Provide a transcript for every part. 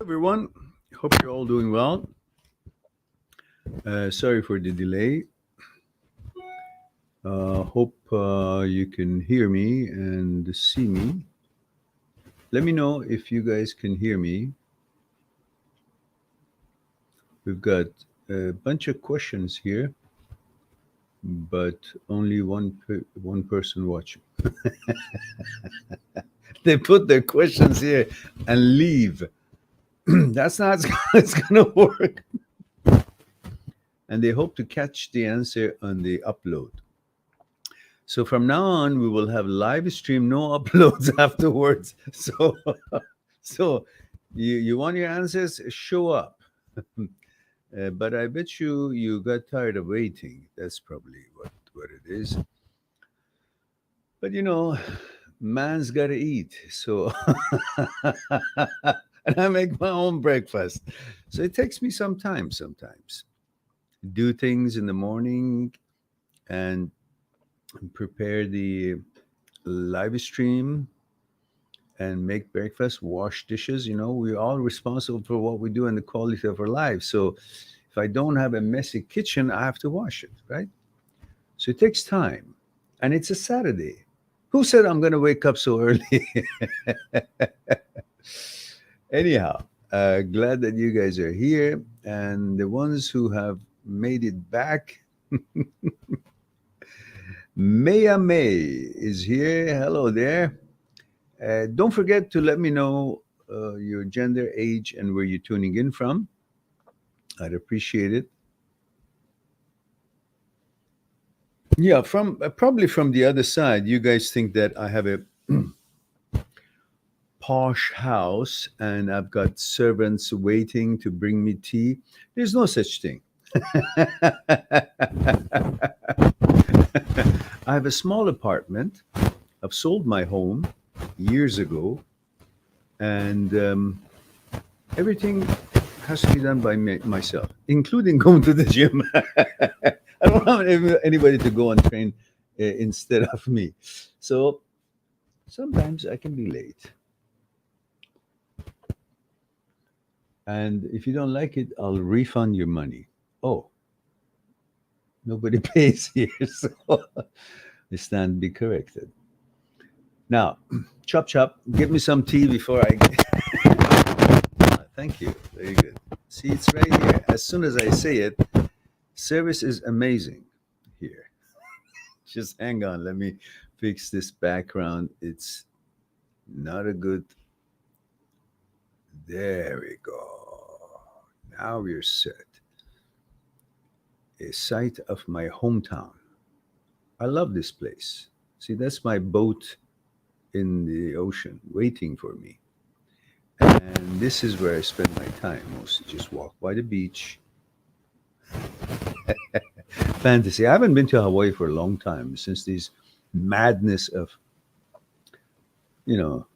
Everyone. Hope you're all doing well. Sorry for the delay. Hope you can hear me and see me. Let me know if you guys can hear me. We've got a bunch of questions here, but only one person watching. They put their questions here and leave. That's not how it's gonna work. And they hope to catch the answer on the upload. So from now on, we will have live stream, no uploads afterwards. So you want your answers, show up. But I bet you got tired of waiting. That's probably what it is. But man's got to eat. So and I make my own breakfast. So it takes me some time sometimes. Do things in the morning and prepare the live stream and make breakfast, wash dishes. We're all responsible for what we do and the quality of our lives. So if I don't have a messy kitchen, I have to wash it, right? So it takes time. And it's a Saturday. Who said I'm going to wake up so early? Anyhow, glad that you guys are here. And the ones who have made it back, Maya May is here. Hello there. Don't forget to let me know your gender, age, and where you're tuning in from. I'd appreciate it. Yeah, from probably from the other side, you guys think that I have a posh house and I've got servants waiting to bring me tea. There's no such thing. I have a small apartment. I've sold my home years ago, and everything has to be done by myself, including going to the gym. I don't want anybody to go and train instead of me. So sometimes I can be late. And if you don't like it, I'll refund your money. Oh, nobody pays here, so I stand to be corrected. Now, chop chop, give me some tea before I Thank you. Very good. See, it's right here. As soon as I say it, service is amazing here. Just hang on. Let me fix this background. It's not a good. There we go. Now we're set. A sight of my hometown. I love this place. See, that's my boat in the ocean waiting for me. And this is where I spend my time mostly. Just walk by the beach. Fantasy. I haven't been to Hawaii for a long time since these madness of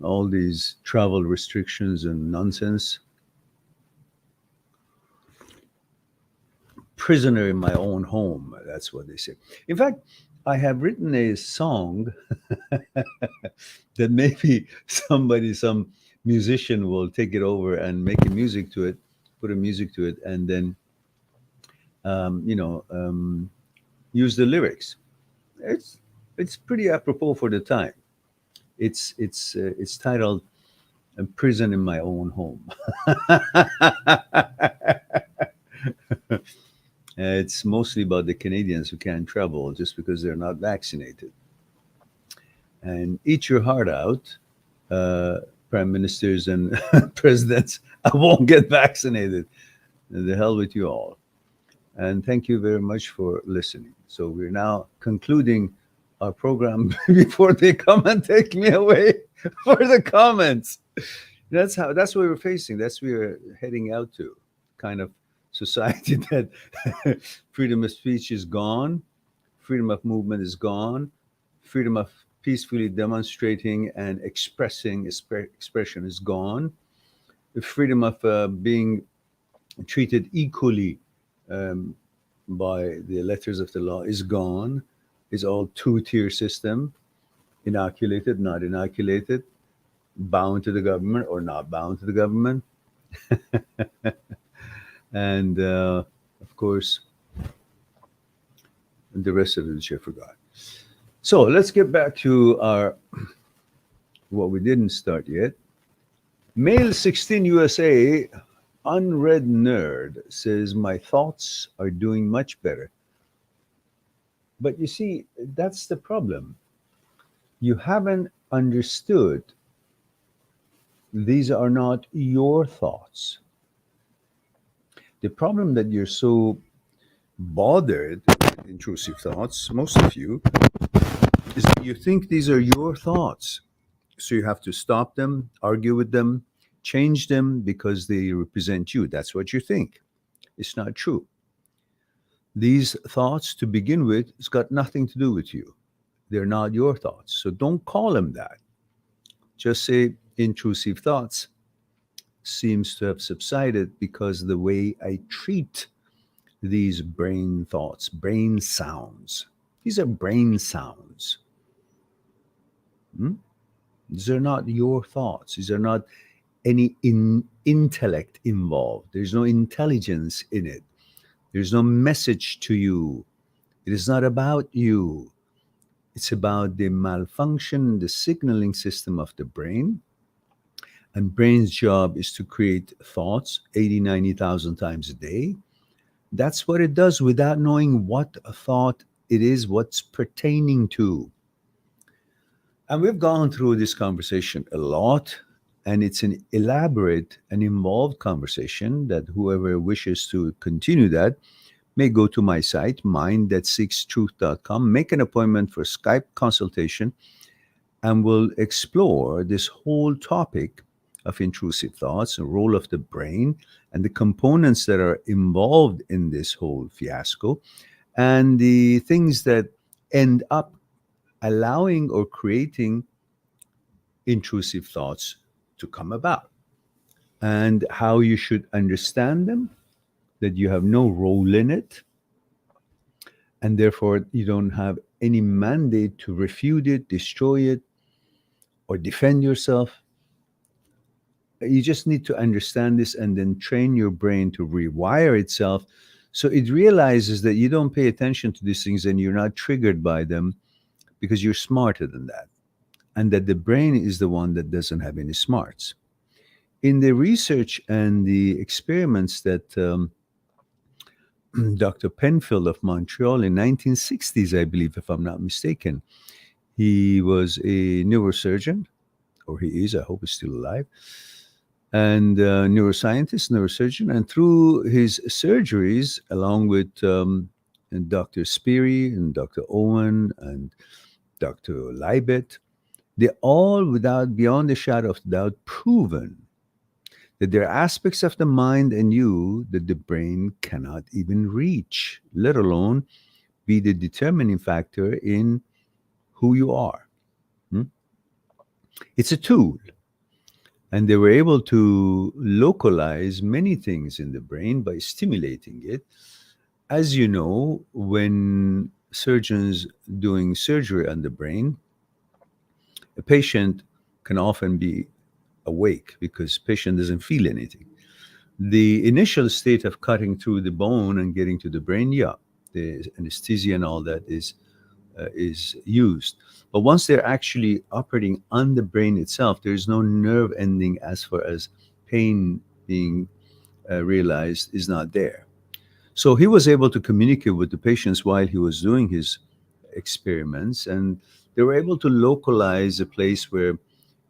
all these travel restrictions and nonsense. Prisoner in my own home. That's what they say. In fact, I have written a song that maybe some musician will take it over and make a music to it, put a music to it, and then use the lyrics. It's pretty apropos for the time. It's titled "Prison in My Own Home." It's mostly about the Canadians who can't travel just because they're not vaccinated. And eat your heart out, prime ministers and presidents. I won't get vaccinated. The hell with you all. And thank you very much for listening. So we're now concluding our program before they come and take me away for the comments. That's what we're facing. That's what we're heading out to. Kind of society that freedom of speech is gone, freedom of movement is gone, freedom of peacefully demonstrating and expression is gone, the freedom of being treated equally by the letters of the law is gone. It's all two-tier system, inoculated, not inoculated, bound to the government or not bound to the government. And of course, the rest of it which I forgot. So let's get back to our what we didn't start yet. Male 16 USA unread nerd says my thoughts are doing much better. But you see, that's the problem. You haven't understood these are not your thoughts. The problem that you're so bothered with intrusive thoughts, most of you, is that you think these are your thoughts. So you have to stop them, argue with them, change them because they represent you. That's what you think. It's not true. These thoughts, to begin with, it's got nothing to do with you. They're not your thoughts. So don't call them that. Just say intrusive thoughts seems to have subsided because the way I treat these brain thoughts, brain sounds. These are brain sounds. Hmm? These are not your thoughts. These are not any intellect involved. There's no intelligence in it. There's no message to you. It is not about you. It's about the malfunction, the signaling system of the brain. And brain's job is to create thoughts 80, 90,000 times a day. That's what it does without knowing what a thought it is, what's pertaining to. And we've gone through this conversation a lot, and it's an elaborate and involved conversation that whoever wishes to continue that may go to my site, mind-that-seeks-truth.com, make an appointment for Skype consultation, and we'll explore this whole topic of intrusive thoughts, the role of the brain, and the components that are involved in this whole fiasco, and the things that end up allowing or creating intrusive thoughts to come about, and how you should understand them, that you have no role in it, and therefore you don't have any mandate to refute it, destroy it, or defend yourself. You just need to understand this and then train your brain to rewire itself so it realizes that you don't pay attention to these things and you're not triggered by them because you're smarter than that, and that the brain is the one that doesn't have any smarts. In the research and the experiments that Dr. Penfield of Montreal in 1960s, I believe, if I'm not mistaken, he was a neurosurgeon, or he is, I hope he's still alive, and neuroscientist, neurosurgeon. And through his surgeries, along with and Dr. Speary and Dr. Owen and Dr. Libet, they all, without beyond a shadow of doubt, proven that there are aspects of the mind and you that the brain cannot even reach, let alone be the determining factor in who you are. It's a tool. And they were able to localize many things in the brain by stimulating it. As you know, when surgeons doing surgery on the brain, a patient can often be awake because patient doesn't feel anything. The initial state of cutting through the bone and getting to the brain, yeah, the anesthesia and all that is used. But once they're actually operating on the brain itself, there's no nerve ending as far as pain being realized is not there. So he was able to communicate with the patients while he was doing his experiments, and they were able to localize a place where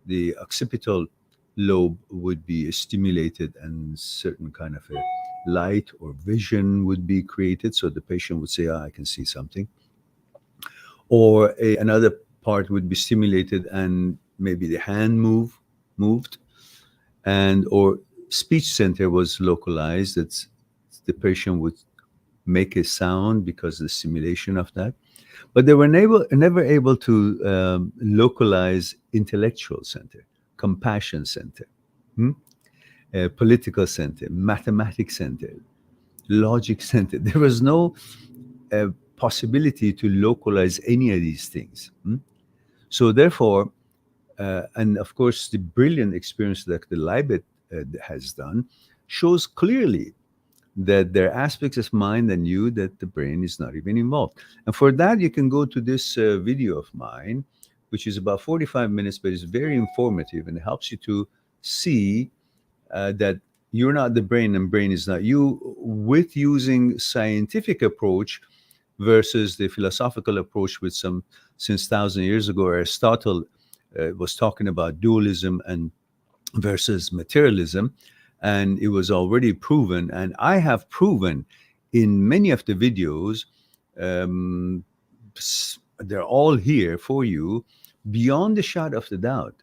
the occipital lobe would be stimulated and certain kind of a light or vision would be created. So the patient would say, I can see something. Or another part would be stimulated and maybe the hand moved, and or speech center was localized. That the patient would make a sound because of the stimulation of that. But they were never able to localize intellectual center, compassion center, political center, mathematics center, logic center. There was no possibility to localize any of these things. So therefore, and of course, the brilliant experience that the Libet has done, shows clearly that there are aspects of mind and you that the brain is not even involved. And for that, you can go to this video of mine, which is about 45 minutes, but it's very informative and it helps you to see that you're not the brain and brain is not you, with using scientific approach versus the philosophical approach, with some, since 1,000 years ago, Aristotle was talking about dualism and versus materialism, and it was already proven, and I have proven in many of the videos, um, they're all here for you, beyond the shadow of the doubt,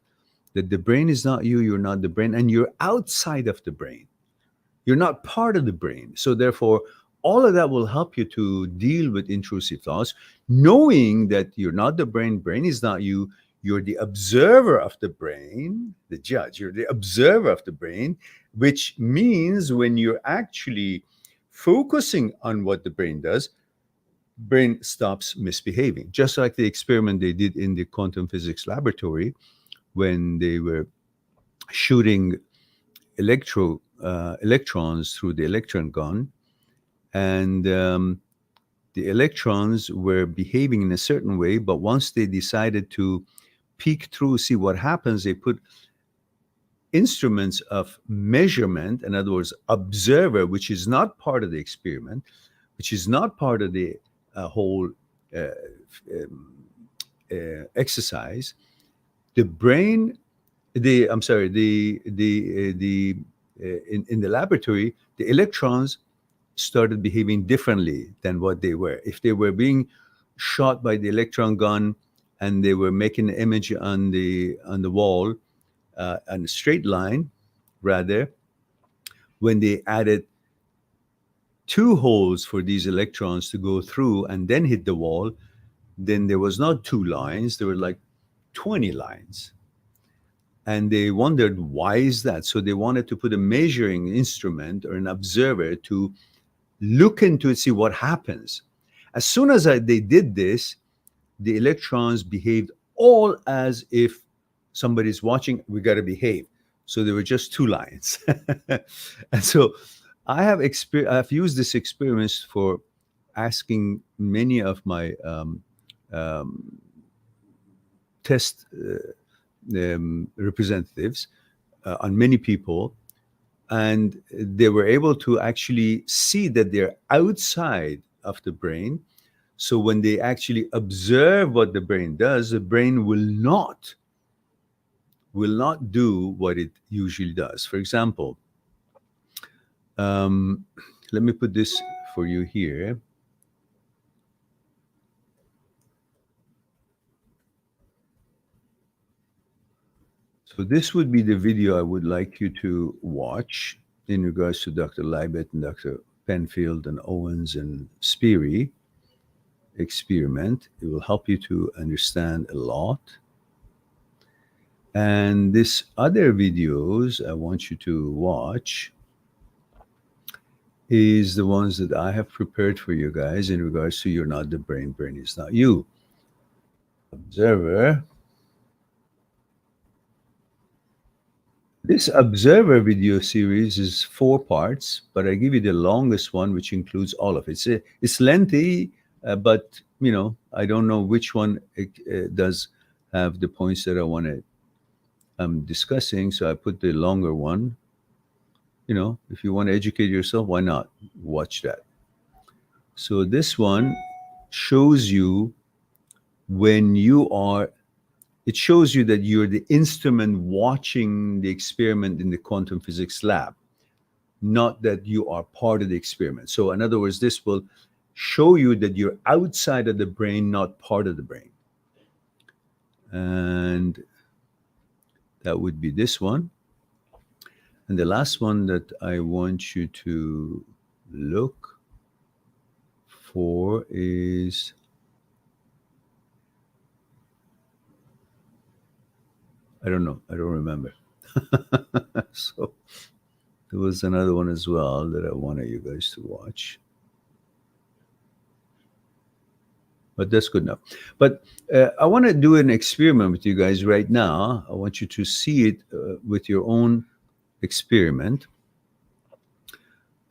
that the brain is not you, you're not the brain, and you're outside of the brain. You're not part of the brain. So therefore, all of that will help you to deal with intrusive thoughts, knowing that you're not the brain, brain is not you, you're the observer of the brain, the judge, you're the observer of the brain, which means when you're actually focusing on what the brain does, brain stops misbehaving. Just like the experiment they did in the quantum physics laboratory when they were shooting electrons through the electron gun, and the electrons were behaving in a certain way, but once they decided to peek through, see what happens, they put instruments of measurement, in other words, observer, which is not part of the experiment, which is not part of the whole exercise. The brain, in the laboratory, the electrons started behaving differently than what they were. If they were being shot by the electron gun and they were making an image on the wall, on a straight line, rather, when they added 2 holes for these electrons to go through and then hit the wall, then there was not 2 lines, there were like 20 lines. And they wondered, why is that? So they wanted to put a measuring instrument or an observer to look into it, see what happens. As soon as they did this, the electrons behaved all as if somebody's watching, we got to behave. So there were just 2 lines. And so I've used this experiment for asking many of my test representatives on many people, and they were able to actually see that they're outside of the brain. So when they actually observe what the brain does, the brain will not do what it usually does. For example, let me put this for you here. So this would be the video I would like you to watch in regards to Dr. Libet and Dr. Penfield and Owens and Speary experiment. It will help you to understand a lot. And this other videos I want you to watch is the ones that I have prepared for you guys in regards to you're not the brain, brain is not you. Observer. This observer video series is 4 parts, but I give you the longest one, which includes all of it. It's lengthy, but I don't know which one does have the points that I'm discussing. So I put the longer one. If you want to educate yourself, why not watch that? So this one shows you it shows you that you're the instrument watching the experiment in the quantum physics lab, not that you are part of the experiment. So in other words, this will show you that you're outside of the brain, not part of the brain. And that would be this one. And the last one that I want you to look for is I don't know. I don't remember. So there was another one as well that I wanted you guys to watch. But that's good enough. But I want to do an experiment with you guys right now. I want you to see it with your own experiment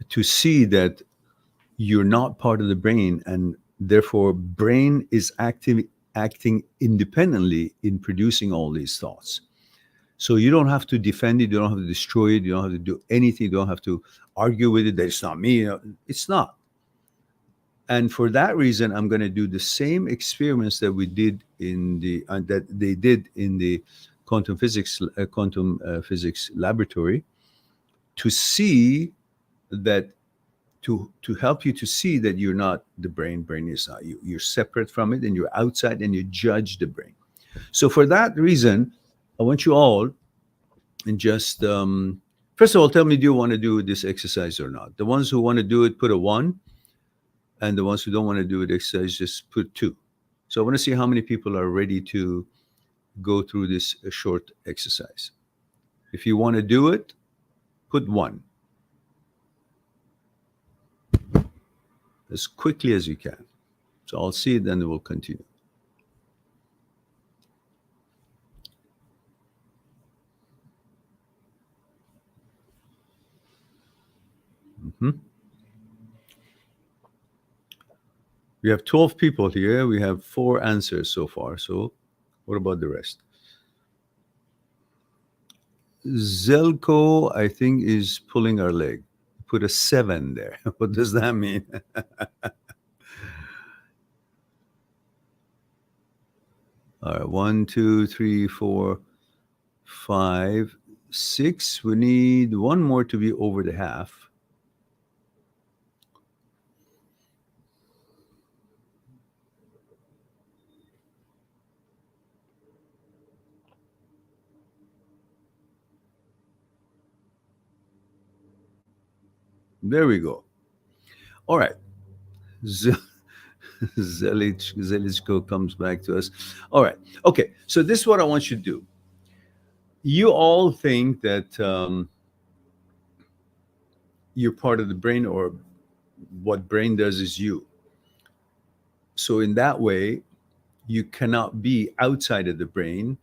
to see that you're not part of the brain, and therefore brain is acting independently in producing all these thoughts. So you don't have to defend it, you don't have to destroy it, you don't have to do anything, you don't have to argue with it that it's not me. It's not. And for that reason, I'm going to do the same experiments that we did in the that they did in the quantum physics laboratory, to see that, to help you to see that you're not the brain. Brain is not you. You're separate from it, and you're outside, and you judge the brain. So for that reason, I want you all, and just first of all, tell me, do you want to do this exercise or not? The ones who want to do it, put a 1. And the ones who don't want to do it exercise, just put 2. So I want to see how many people are ready to go through this short exercise. If you want to do it, put 1. As quickly as you can. So I'll see it, then we'll continue. We have 12 people here. We have 4 answers so far. So what about the rest? Zelko, I think, is pulling our leg. Put a 7 there. What does that mean? All right, 1, 2, 3, 4, 5, 6. We need 1 more to be over the half. There we go. All right. Zelichko comes back to us. All right. Okay. So this is what I want you to do. You all think that you're part of the brain, or what brain does is you. So in that way, you cannot be outside of the brain,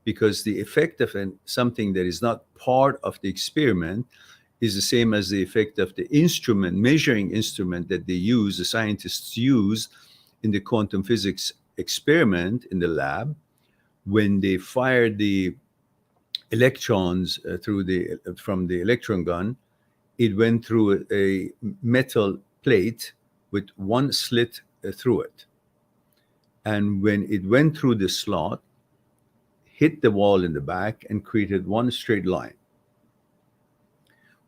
because the effect of something that is not part of the experiment is the same as the effect of the instrument, measuring instrument that they use, the scientists use in the quantum physics experiment in the lab. When they fired the electrons from the electron gun, it went through a metal plate with 1 slit through it. And when it went through the slot, hit the wall in the back and created 1 straight line.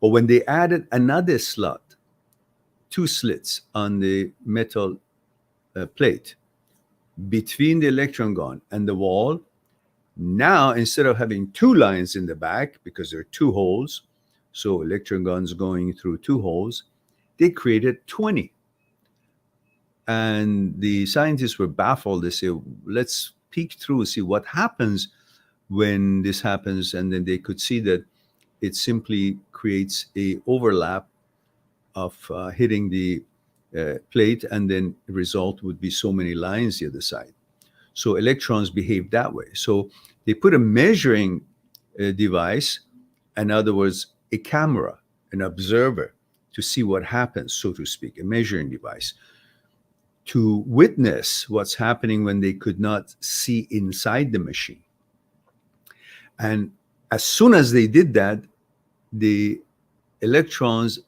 But when they added another slot, 2 slits on the metal plate between the electron gun and the wall, now instead of having 2 lines in the back, because there are 2 holes, so electron guns going through 2 holes, they created 20. And the scientists were baffled. They said, let's peek through, see what happens when this happens. And then they could see that it simply creates a overlap of hitting the plate, and then the result would be so many lines the other side. So electrons behave that way. So they put a measuring device, in other words, a camera, an observer, to see what happens, so to speak, a measuring device, to witness what's happening when they could not see inside the machine. And as soon as they did that, the electrons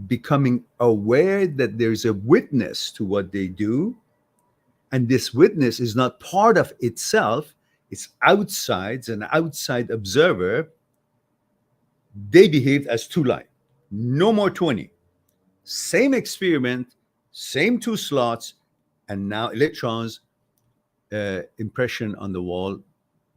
becoming aware that there's a witness to what they do, and this witness is not part of itself, it's outside, it's an outside observer, they behaved as 2 lines. No more 20. Same experiment, same 2 slots, and now electrons impression on the wall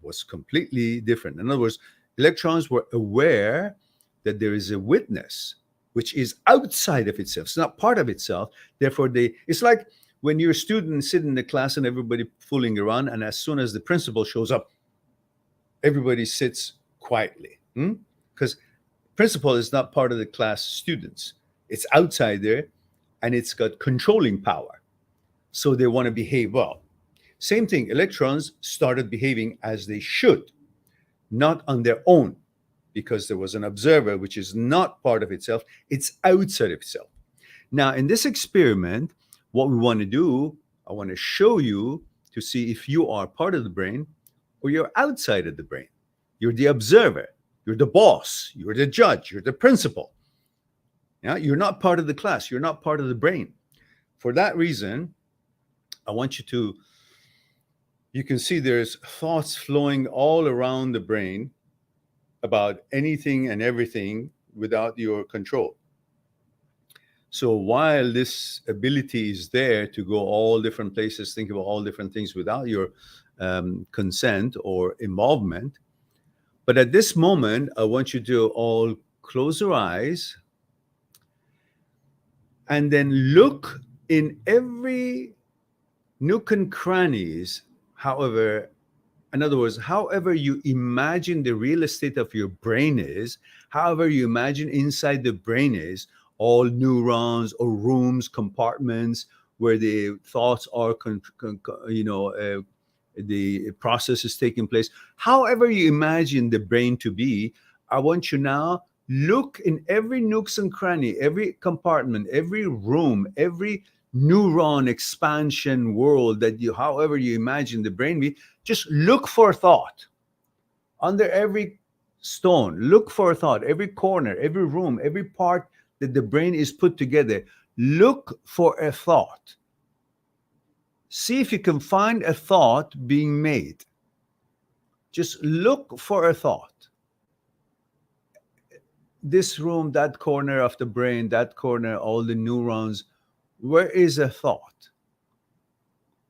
was completely different. In other words, electrons were aware that there is a witness which is outside of itself. It's not part of itself. Therefore, it's like when you're a student sitting in the class and everybody fooling around, and as soon as the principal shows up, everybody sits quietly. Because principal is not part of the class students. It's outside there, and it's got controlling power. So they want to behave well. Same thing, electrons started behaving as they should, not on their own. because there was an observer, which is not part of itself. It's outside of itself. Now, in this experiment, what we want to do, I want to show you to see if you are part of the brain or you're outside of the brain. You're the observer. You're the boss. You're the judge. You're the principal. Yeah, you're not part of the class. You're not part of the brain. For that reason, I want you to, you can see there's thoughts flowing all around the brain about anything and everything without your control. So while this ability is there to go all different places, think about all different things without your consent or involvement, but at this moment, I want you to all close your eyes and then look in every nook and crannies, however, in other words, however you imagine the real estate of your brain is, however you imagine inside the brain is, all neurons or rooms, compartments where the thoughts are, the process is taking place. However you imagine the brain to be, I want you now look in every nooks and cranny, every compartment, every room, every neuron expansion world that you, however you imagine the brain be, just look for thought. Under every stone, look for thought, every corner, every room, every part that the brain is put together, look for a thought. See if you can find a thought being made. Just look for a thought. This room, that corner of the brain, that corner, all the neurons, where is a thought?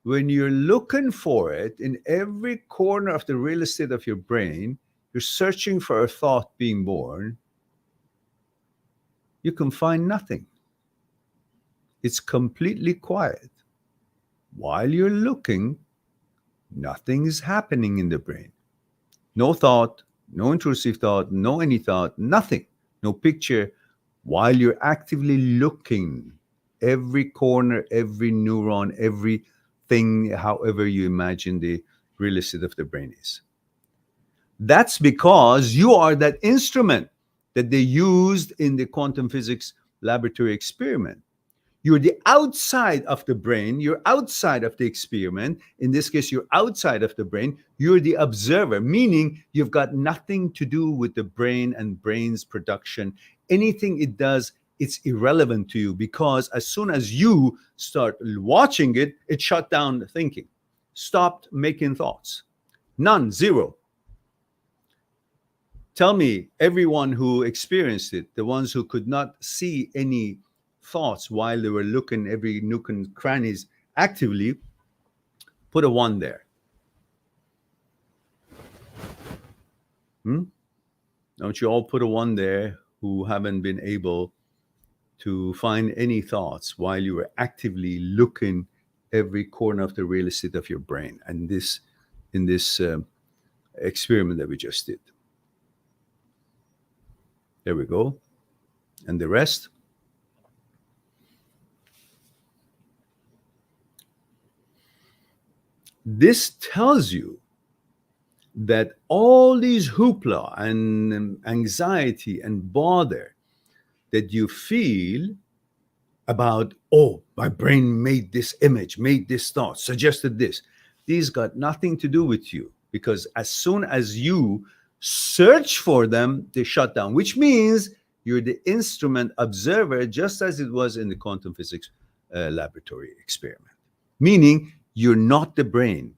When you're looking for it in every corner of the real estate of your brain, you're searching for a thought being born, you can find nothing. It's completely quiet. While you're looking, nothing is happening in the brain. No thought, no intrusive thought, no any thought, nothing, no picture. While you're actively looking, every corner, every neuron, everything, however you imagine the real estate of the brain is. That's because you are that instrument that they used in the quantum physics laboratory experiment. You're the outside of the brain. You're outside of the experiment. In this case, you're outside of the brain. You're the observer, meaning you've got nothing to do with the brain and brain's production. Anything it does, it's irrelevant to you, because as soon as you start watching it, it shut down the thinking, stopped making thoughts. None, zero. Tell me, everyone who experienced it, the ones who could not see any thoughts while they were looking every nook and crannies actively, put a 1 there. Don't you all put a 1 there who haven't been able to find any thoughts while you were actively looking every corner of the real estate of your brain, and this in this experiment that we just did. There we go. And the rest? This tells you that all these hoopla and anxiety and bother that you feel about, oh, my brain made this image, made this thought, suggested this, these got nothing to do with you, because as soon as you search for them, they shut down, which means you're the instrument observer, just as it was in the quantum physics laboratory experiment, meaning you're not the brain.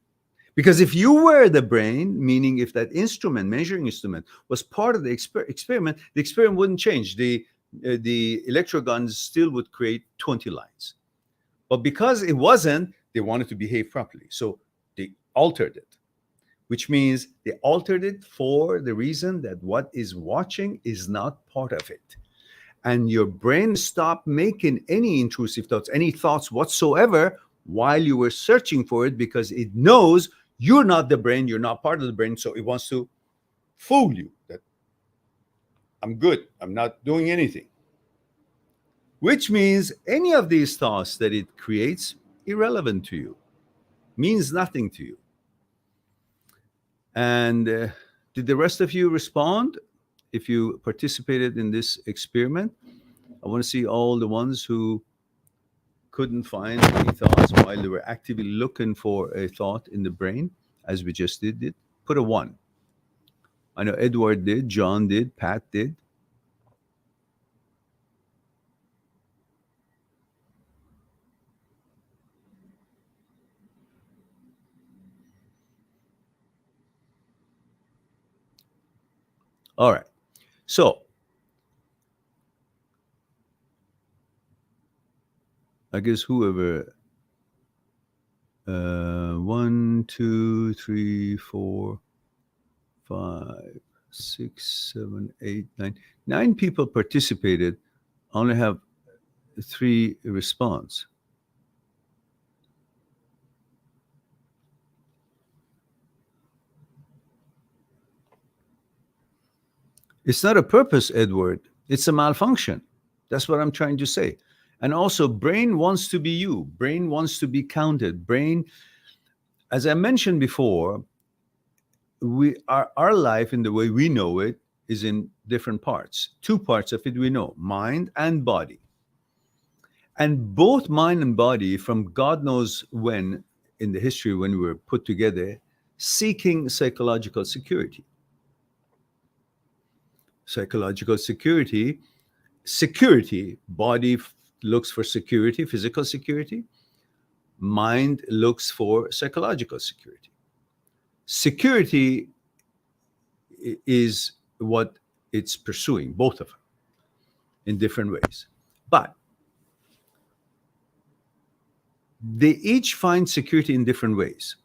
Because if you were the brain, meaning if that instrument, measuring instrument, was part of the experiment, the experiment wouldn't change. The electroguns still would create 20 lines. But because it wasn't, they wanted to behave properly. So they altered it, which means they altered it for the reason that what is watching is not part of it. And your brain stopped making any intrusive thoughts, any thoughts whatsoever, while you were searching for it, because it knows you're not the brain, you're not part of the brain, so it wants to fool you that I'm good, I'm not doing anything. Which means any of these thoughts that it creates, irrelevant to you, means nothing to you. And did the rest of you respond? if you participated in this experiment, I want to see all the ones who couldn't find any thoughts while they were actively looking for a thought in the brain, as we just did it. Put a 1. I know Edward did, John did, Pat did. All right. So I guess whoever 1, 2, 3, 4, 5, 6, 7, 8, 9. 9 people participated. I only have 3 response. It's not a purpose, Edward. It's a malfunction. That's what I'm trying to say. And also, brain wants to be you. Brain wants to be counted. Brain, as I mentioned before, our life in the way we know it is in different parts. 2 parts of it we know, mind and body. And both mind and body, from God knows when in the history when we were put together, seeking psychological security. Psychological security, body looks for security, physical security. Mind looks for psychological security. Security is what it's pursuing, both of them, in different ways. But they each find security in different ways.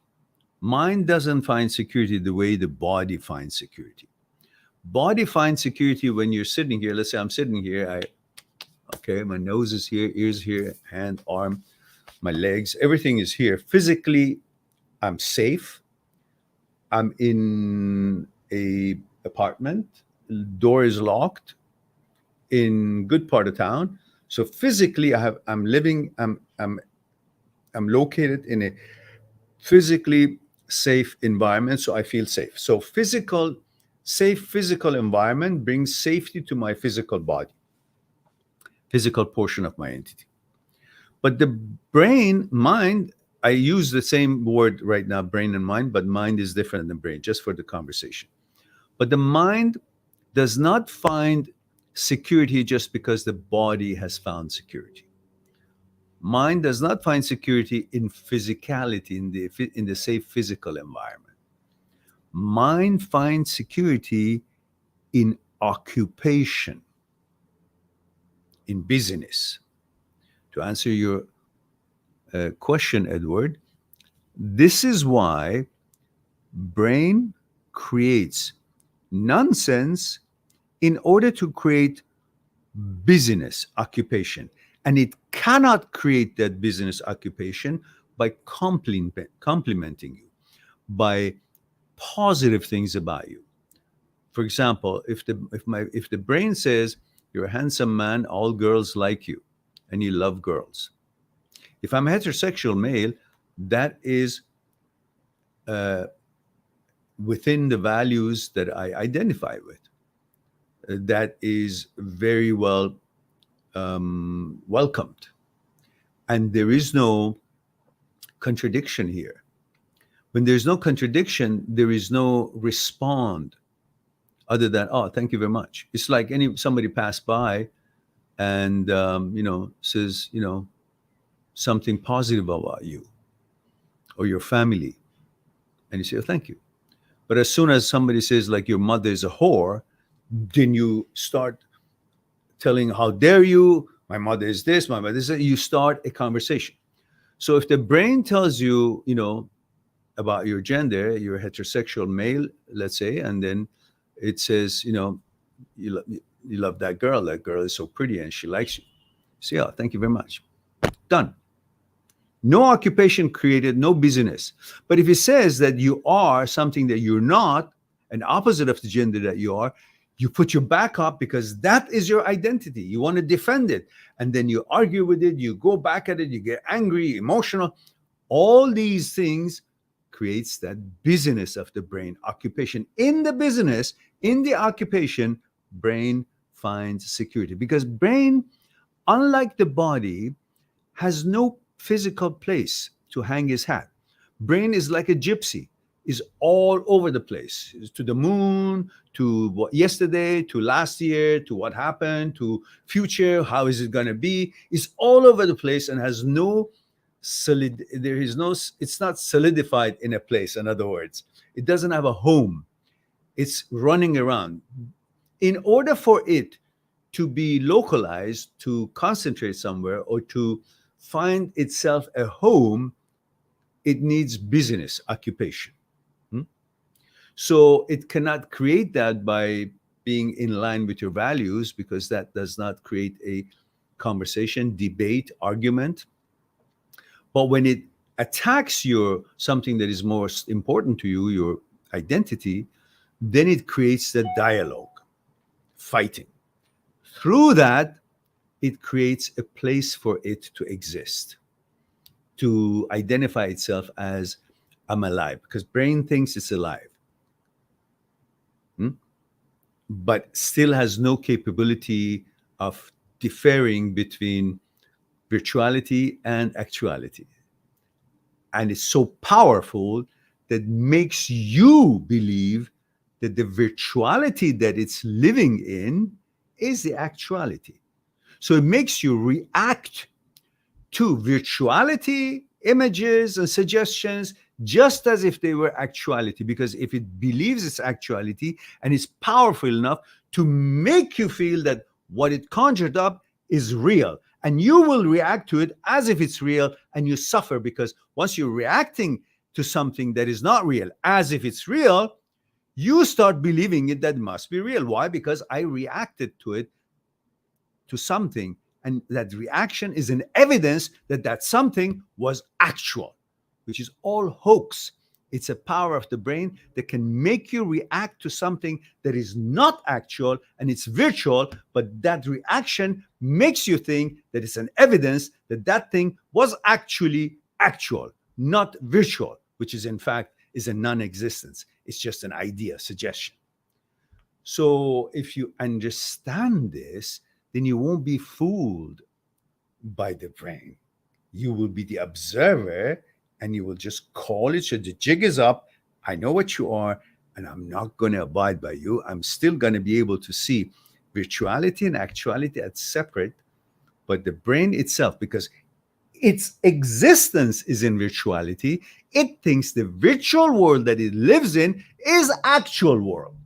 Mind doesn't find security the way the body finds security. Body finds security when you're sitting here. Let's say I'm sitting here. Okay, my nose is here, ears here, hand, arm, my legs, everything is here. Physically, I'm safe. I'm in a apartment. Door is locked. In good part of town. So physically, I'm located in a physically safe environment, so I feel safe. So safe physical environment brings safety to my physical body, physical portion of my entity. But the brain, mind, I use the same word right now, brain and mind, but mind is different than brain, just for the conversation. But the mind does not find security just because the body has found security. Mind does not find security in physicality, in the safe physical environment. Mind finds security in occupation, in business. To answer your question, Edward, this is why brain creates nonsense in order to create business occupation. And it cannot create that business occupation by complimenting you, by positive things about you. For example, if the brain says you're a handsome man, all girls like you, and you love girls. If I'm a heterosexual male, that is within the values that I identify with. That is very well welcomed. And there is no contradiction here. When there's no contradiction, there is no respond other than, oh, thank you very much. It's like somebody passed by and, says, something positive about you or your family. And you say, oh, thank you. But as soon as somebody says, like, your mother is a whore, then you start telling, how dare you? My mother is this, my mother is that. You start a conversation. So if the brain tells you, about your gender, you're a heterosexual male, let's say, and then it says, you love that girl is so pretty and she likes you. Say, oh, thank you very much. Done. No occupation created, no business. But if it says that you are something that you're not, an opposite of the gender that you are, you put your back up because that is your identity. You want to defend it. And then you argue with it, you go back at it, you get angry, emotional. All these things creates that business of the brain, occupation. In the business, in the occupation, brain finds security. Because brain, unlike the body, has no physical place to hang his hat. Brain is like a gypsy, is all over the place, is to the moon, to what yesterday, to last year, to what happened, to future, how is it going to be, is all over the place and has no solid, there is no, it's not solidified in a place. In other words, it doesn't have a home. It's running around. In order for it to be localized, to concentrate somewhere, or to find itself a home, it needs business, occupation. So it cannot create that by being in line with your values, because that does not create a conversation, debate, argument. But when it attacks your something that is most important to you, your identity, then it creates the dialogue, fighting. Through that, it creates a place for it to exist, to identify itself as I'm alive, because brain thinks it's alive, but still has no capability of differing between virtuality and actuality. And it's so powerful that makes you believe that the virtuality that it's living in is the actuality. So it makes you react to virtuality, images, and suggestions just as if they were actuality, because if it believes it's actuality and is powerful enough to make you feel that what it conjured up is real, and you will react to it as if it's real, and you suffer, because once you're reacting to something that is not real as if it's real, you start believing it that must be real. Why? Because I reacted to it, to something, and that reaction is an evidence that that something was actual, which is all hoax. It's a power of the brain that can make you react to something that is not actual and it's virtual, but that reaction makes you think that it's an evidence that that thing was actually actual, not virtual, which is in fact is a non-existence. It's just an idea, suggestion. So if you understand this, then you won't be fooled by the brain. You will be the observer, and you will just call it. So the jig is up. I know what you are, and I'm not going to abide by you. I'm still going to be able to see virtuality and actuality as separate, but the brain itself, because its existence is in virtuality, it thinks the virtual world that it lives in is actual world,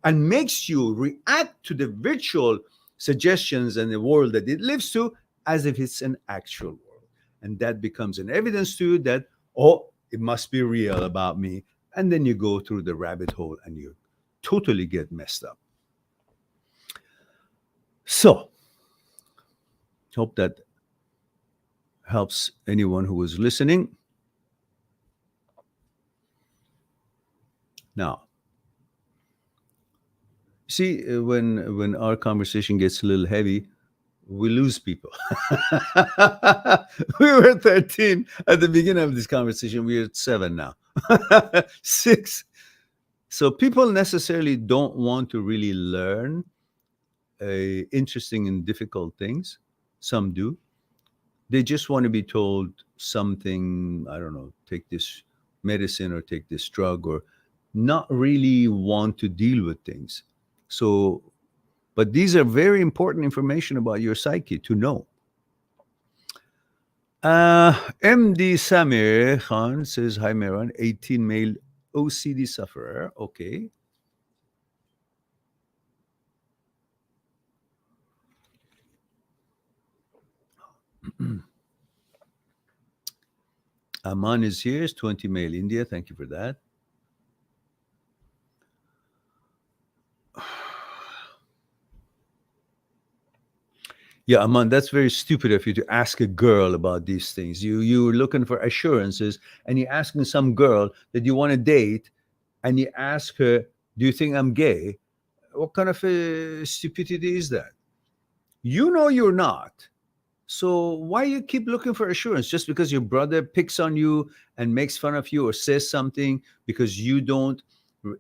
and makes you react to the virtual suggestions and the world that it lives to as if it's an actual world. And that becomes an evidence to you that, oh, it must be real about me. And then you go through the rabbit hole and you totally get messed up. So, hope that helps anyone who was listening. Now, see, when our conversation gets a little heavy, we lose people. We were 13 at the beginning of this conversation. We're at 7 now. 6. So people necessarily don't want to really learn interesting and difficult things. Some do. They just want to be told something, I don't know, take this medicine or take this drug, or not really want to deal with things. So, but these are very important information about your psyche to know. MD Samir Khan says, hi, Meron, 18 male OCD sufferer. Okay. Aman is here, is 20 male India. Thank you for that. Yeah, Aman, that's very stupid of you to ask a girl about these things. You're looking for assurances, and you're asking some girl that you want to date, and you ask her, do you think I'm gay? What kind of stupidity is that? You know you're not. So why you keep looking for assurance? Just because your brother picks on you and makes fun of you or says something because you don't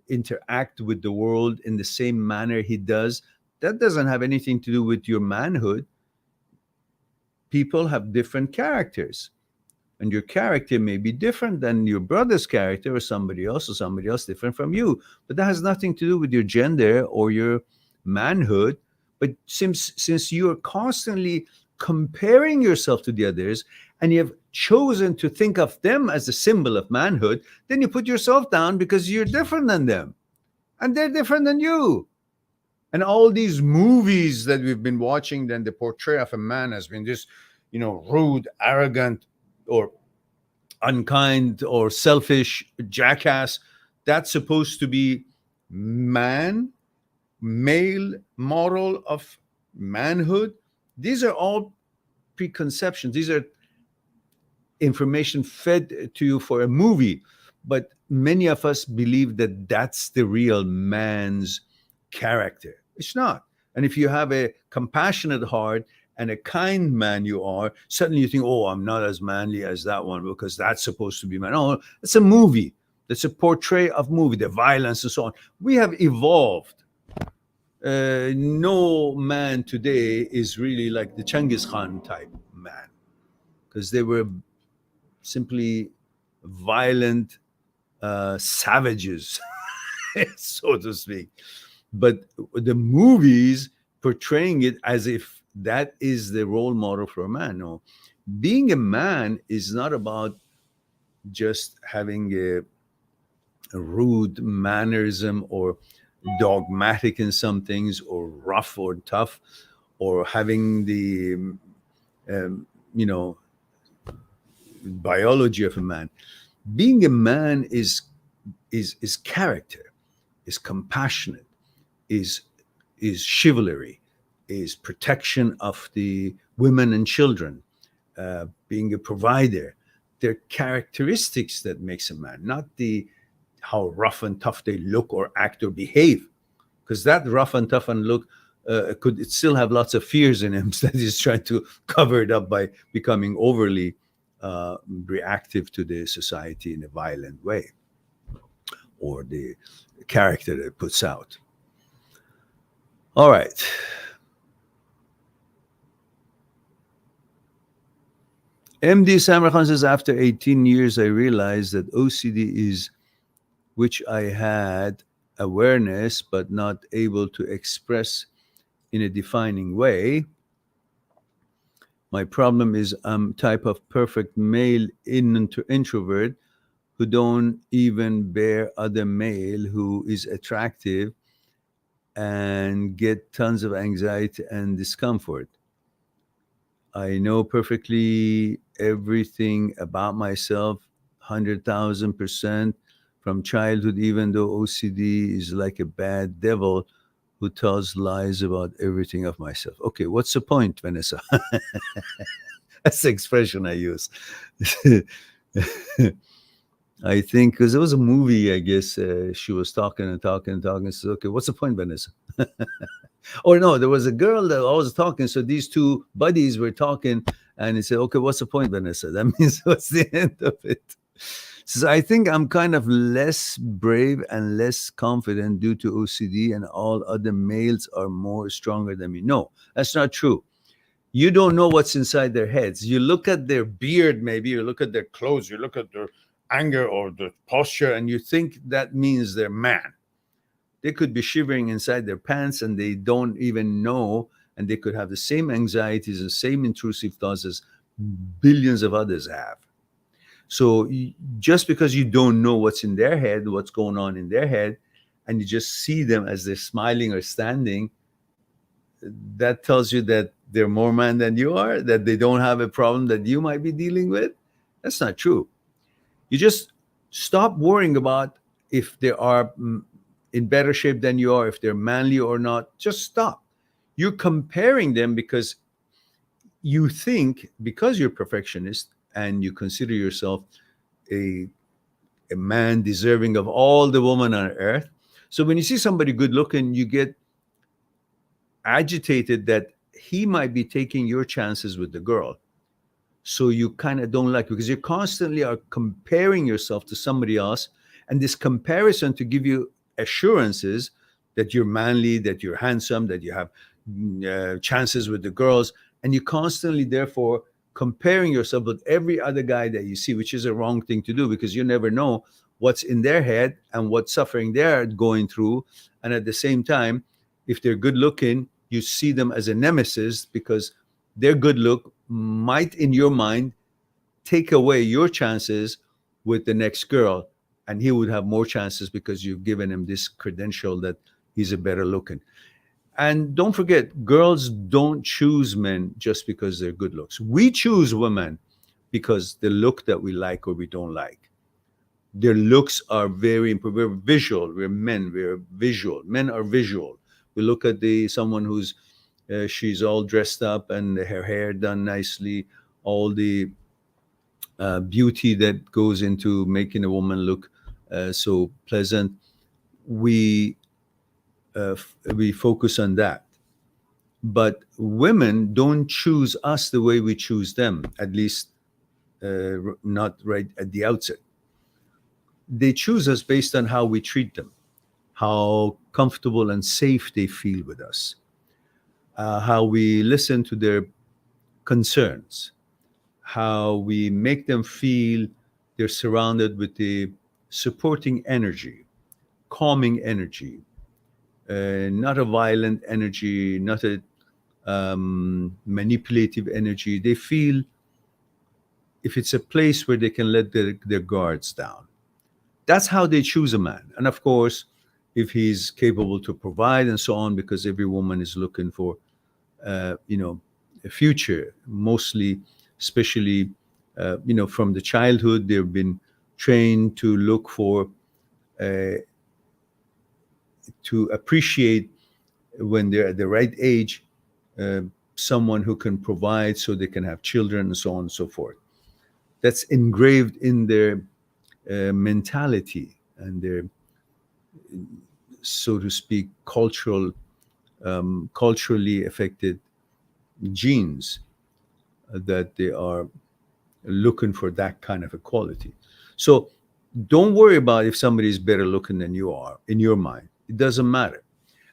interact with the world in the same manner he does, That doesn't have anything to do with your manhood. People have different characters, and your character may be different than your brother's character or somebody else different from you. But that has nothing to do with your gender or your manhood. But since you are constantly comparing yourself to the others, and you have chosen to think of them as a symbol of manhood, then you put yourself down because you're different than them, and they're different than you. And all these movies that we've been watching, then the portrayal of a man has been this, rude, arrogant, or unkind, or selfish jackass. That's supposed to be male model of manhood. These are all preconceptions. These are information fed to you for a movie. But many of us believe that that's the real man's character. It's not. And if you have a compassionate heart and a kind man you are, suddenly you think, oh, I'm not as manly as that one because that's supposed to be man. No, it's a movie. It's a portray of movie, the violence and so on. We have evolved. No man today is really like the Genghis Khan type man, because they were simply violent savages, so to speak. But the movies portraying it as if that is the role model for a man. No, being a man is not about just having a rude mannerism or dogmatic in some things, or rough or tough, or having the biology of a man. Being a man is character, is compassionate, is chivalry, is protection of the women and children, being a provider. They're characteristics that makes a man, not the how rough and tough they look or act or behave, because that rough and tough and look could still have lots of fears in him that he's trying to cover it up by becoming overly reactive to the society in a violent way, or the character that it puts out. All right. MD Samarkhan says, after 18 years, I realized that OCD is, which I had awareness but not able to express in a defining way. My problem is I'm type of perfect male introvert who don't even bear other male who is attractive and get tons of anxiety and discomfort. I know perfectly everything about myself, 100,000% from childhood, even though OCD is like a bad devil who tells lies about everything of myself. Okay, what's the point, Vanessa? That's the expression I use. I think because there was a movie, I guess she was talking. Says, okay, what's the point, Vanessa? Or no, there was a girl that was talking. So these two buddies were talking, and he said, okay, what's the point, Vanessa? That means what's the end of it? So I think I'm kind of less brave and less confident due to OCD, and all other males are more stronger than me. No, that's not true. You don't know what's inside their heads. You look at their beard, maybe, you look at their clothes, you look at their anger or the posture, and you think that means they're man. They could be shivering inside their pants and they don't even know, and they could have the same anxieties and same intrusive thoughts as billions of others have. So just because you don't know what's in their head, what's going on in their head, and you just see them as they're smiling or standing, that tells you that they're more man than you are, that they don't have a problem that you might be dealing with. That's not true. You just stop worrying about if they are in better shape than you are, if they're manly or not. Just stop. You're comparing them because you think, because you're perfectionist and you consider yourself a man deserving of all the women on earth. So when you see somebody good looking, you get agitated that he might be taking your chances with the girl. So you kind of don't like, because you constantly are comparing yourself to somebody else, and this comparison to give you assurances that you're manly, that you're handsome, that you have chances with the girls, and you constantly, therefore, comparing yourself with every other guy that you see, which is a wrong thing to do because you never know what's in their head and what suffering they're going through. And at the same time, if they're good looking, you see them as a nemesis because their good look might, in your mind, take away your chances with the next girl, and he would have more chances because you've given him this credential that he's a better looking. And don't forget, girls don't choose men just because they're good looks. We choose women because the look that we like or we don't like. Their looks are very important. We're visual. We're men. We're visual. Men are visual. We look at someone who's she's all dressed up and her hair done nicely, all the beauty that goes into making a woman look so pleasant. We we focus on that. But women don't choose us the way we choose them, at least not right at the outset. They choose us based on how we treat them, how comfortable and safe they feel with us, how we listen to their concerns, how we make them feel they're surrounded with the supporting energy, calming energy, not a violent energy, not a manipulative energy. They feel if it's a place where they can let their guards down. That's how they choose a man. And of course, if he's capable to provide and so on, because every woman is looking for, a future, mostly, especially, from the childhood, they've been trained to look for, to appreciate when they're at the right age, uh, someone who can provide so they can have children and so on and so forth. That's engraved in their mentality and their, so to speak, culturally affected genes, that they are looking for that kind of equality. So don't worry about if somebody is better looking than you are in your mind. It doesn't matter.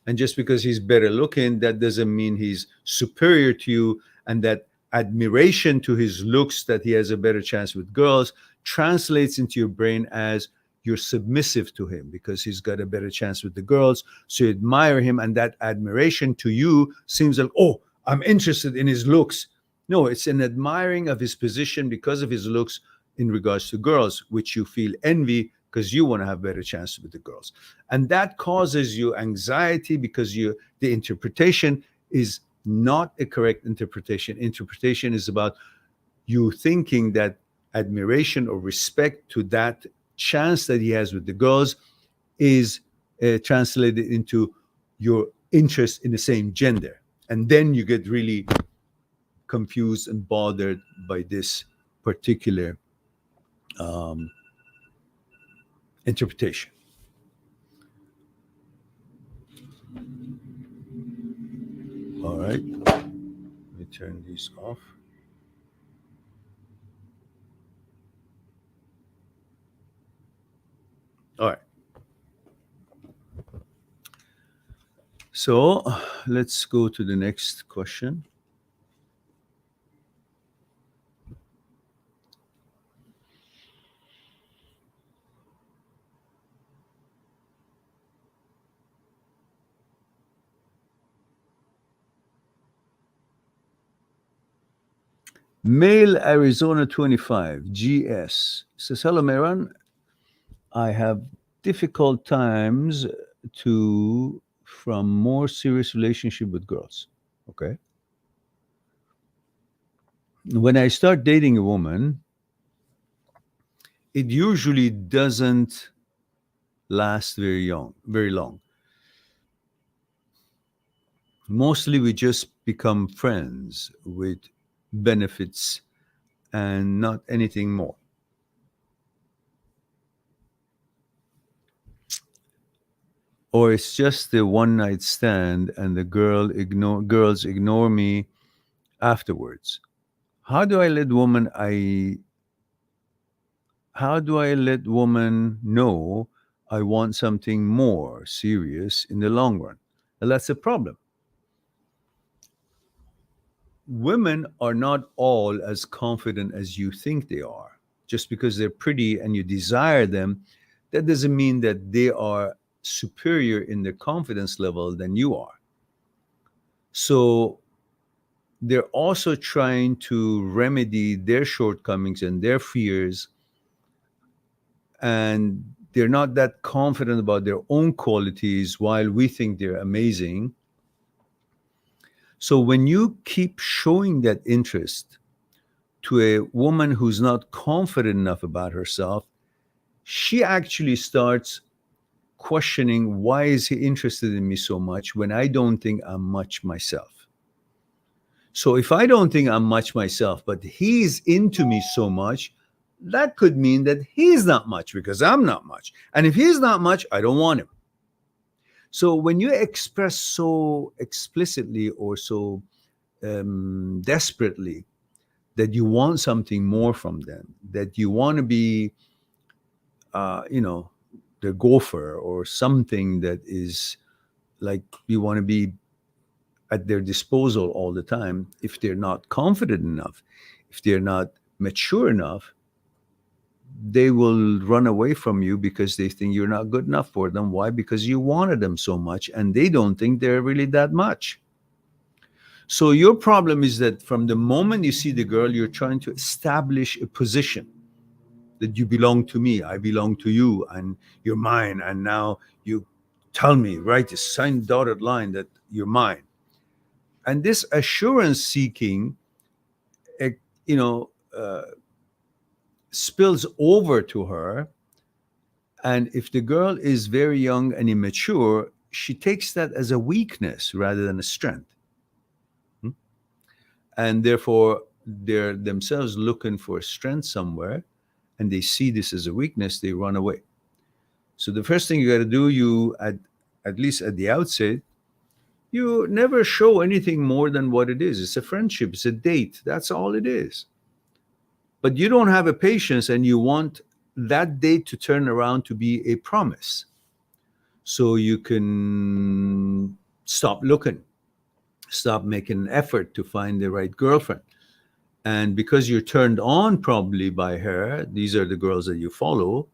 And just because he's better looking, that doesn't mean he's superior to you, and that admiration to his looks, that he has a better chance with girls, translates into your brain as you're submissive to him because he's got a better chance with the girls. So you admire him, and that admiration to you seems like, oh, I'm interested in his looks. No, it's an admiring of his position because of his looks in regards to girls, which you feel envy because you want to have better chances with the girls. And that causes you anxiety because the interpretation is not a correct interpretation. Interpretation is about you thinking that admiration or respect to that chance that he has with the girls is translated into your interest in the same gender. And then you get really confused and bothered by this particular interpretation. All right, let me turn these off. All right. So let's go to the next question. Male Arizona 25 GS says, hello, Meran. I have difficult times to from more serious relationship with girls. Okay. When I start dating a woman, it usually doesn't last very long. Mostly we just become friends with benefits and not anything more. Or it's just the one night stand and the girls ignore me afterwards. How do I let woman I how do I let woman know I want something more serious in the long run. And that's a problem. Women are not all as confident as you think they are. Just because they're pretty and you desire them, that doesn't mean that they are superior in their confidence level than you are. So they're also trying to remedy their shortcomings and their fears, and they're not that confident about their own qualities while we think they're amazing. So when you keep showing that interest to a woman who's not confident enough about herself, she actually starts questioning, why is he interested in me so much when I don't think I'm much myself? So if I don't think I'm much myself, but he's into me so much, that could mean that he's not much because I'm not much. And if he's not much, I don't want him. So when you express so explicitly or so desperately that you want something more from them, that you want to be, the gopher or something that is like you want to be at their disposal all the time, if they're not confident enough, if they're not mature enough, they will run away from you because they think you're not good enough for them. Why? Because you wanted them so much and they don't think they're really that much. So your problem is that from the moment you see the girl, you're trying to establish a position that you belong to me, I belong to you, and you're mine. And now you tell me, write a signed dotted line that you're mine. And this assurance seeking, you know, spills over to her. And if the girl is very young and immature, she takes that as a weakness rather than a strength. And therefore, they're themselves looking for strength somewhere, and they see this as a weakness, they run away. So the first thing you got to do, you at least at the outset, you never show anything more than what it is. It's a friendship, it's a date. That's all it is. But you don't have a patience and you want that date to turn around to be a promise. So you can stop looking, stop making an effort to find the right girlfriend. And because you're turned on probably by her, these are the girls that you follow,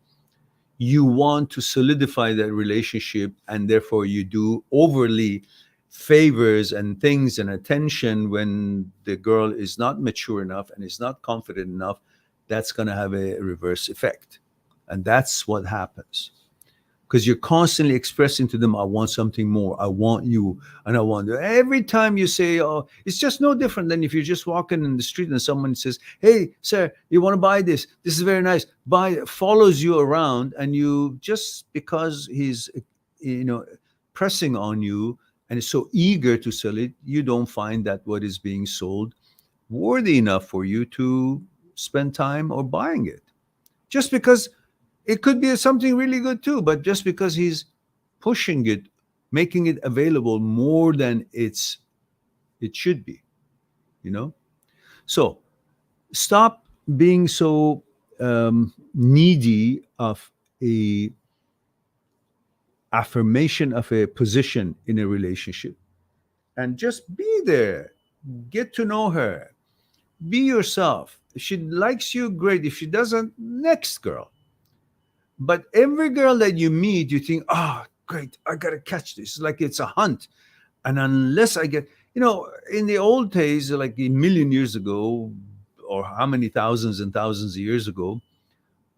you want to solidify that relationship, and therefore you do overly favors and things and attention when the girl is not mature enough and is not confident enough. That's going to have a reverse effect. And that's what happens. Because you're constantly expressing to them, I want something more. I want you. And I want you. Every time you say, oh, it's just no different than if you're just walking in the street and someone says, hey, sir, you want to buy this? This is very nice. Buy it. Follows you around, and you, just because he's, pressing on you and is so eager to sell it, you don't find that what is being sold worthy enough for you to spend time or buying it. Just because it could be something really good too, but just because he's pushing it, making it available more than it should be, So stop being so needy of a affirmation of a position in a relationship, and just be there. Get to know her. Be yourself. If she likes you, great. If she doesn't, next girl. But every girl that you meet, you think, oh, great, I got to catch this. Like it's a hunt. And unless I get, in the old days, like a million years ago, or how many thousands and thousands of years ago,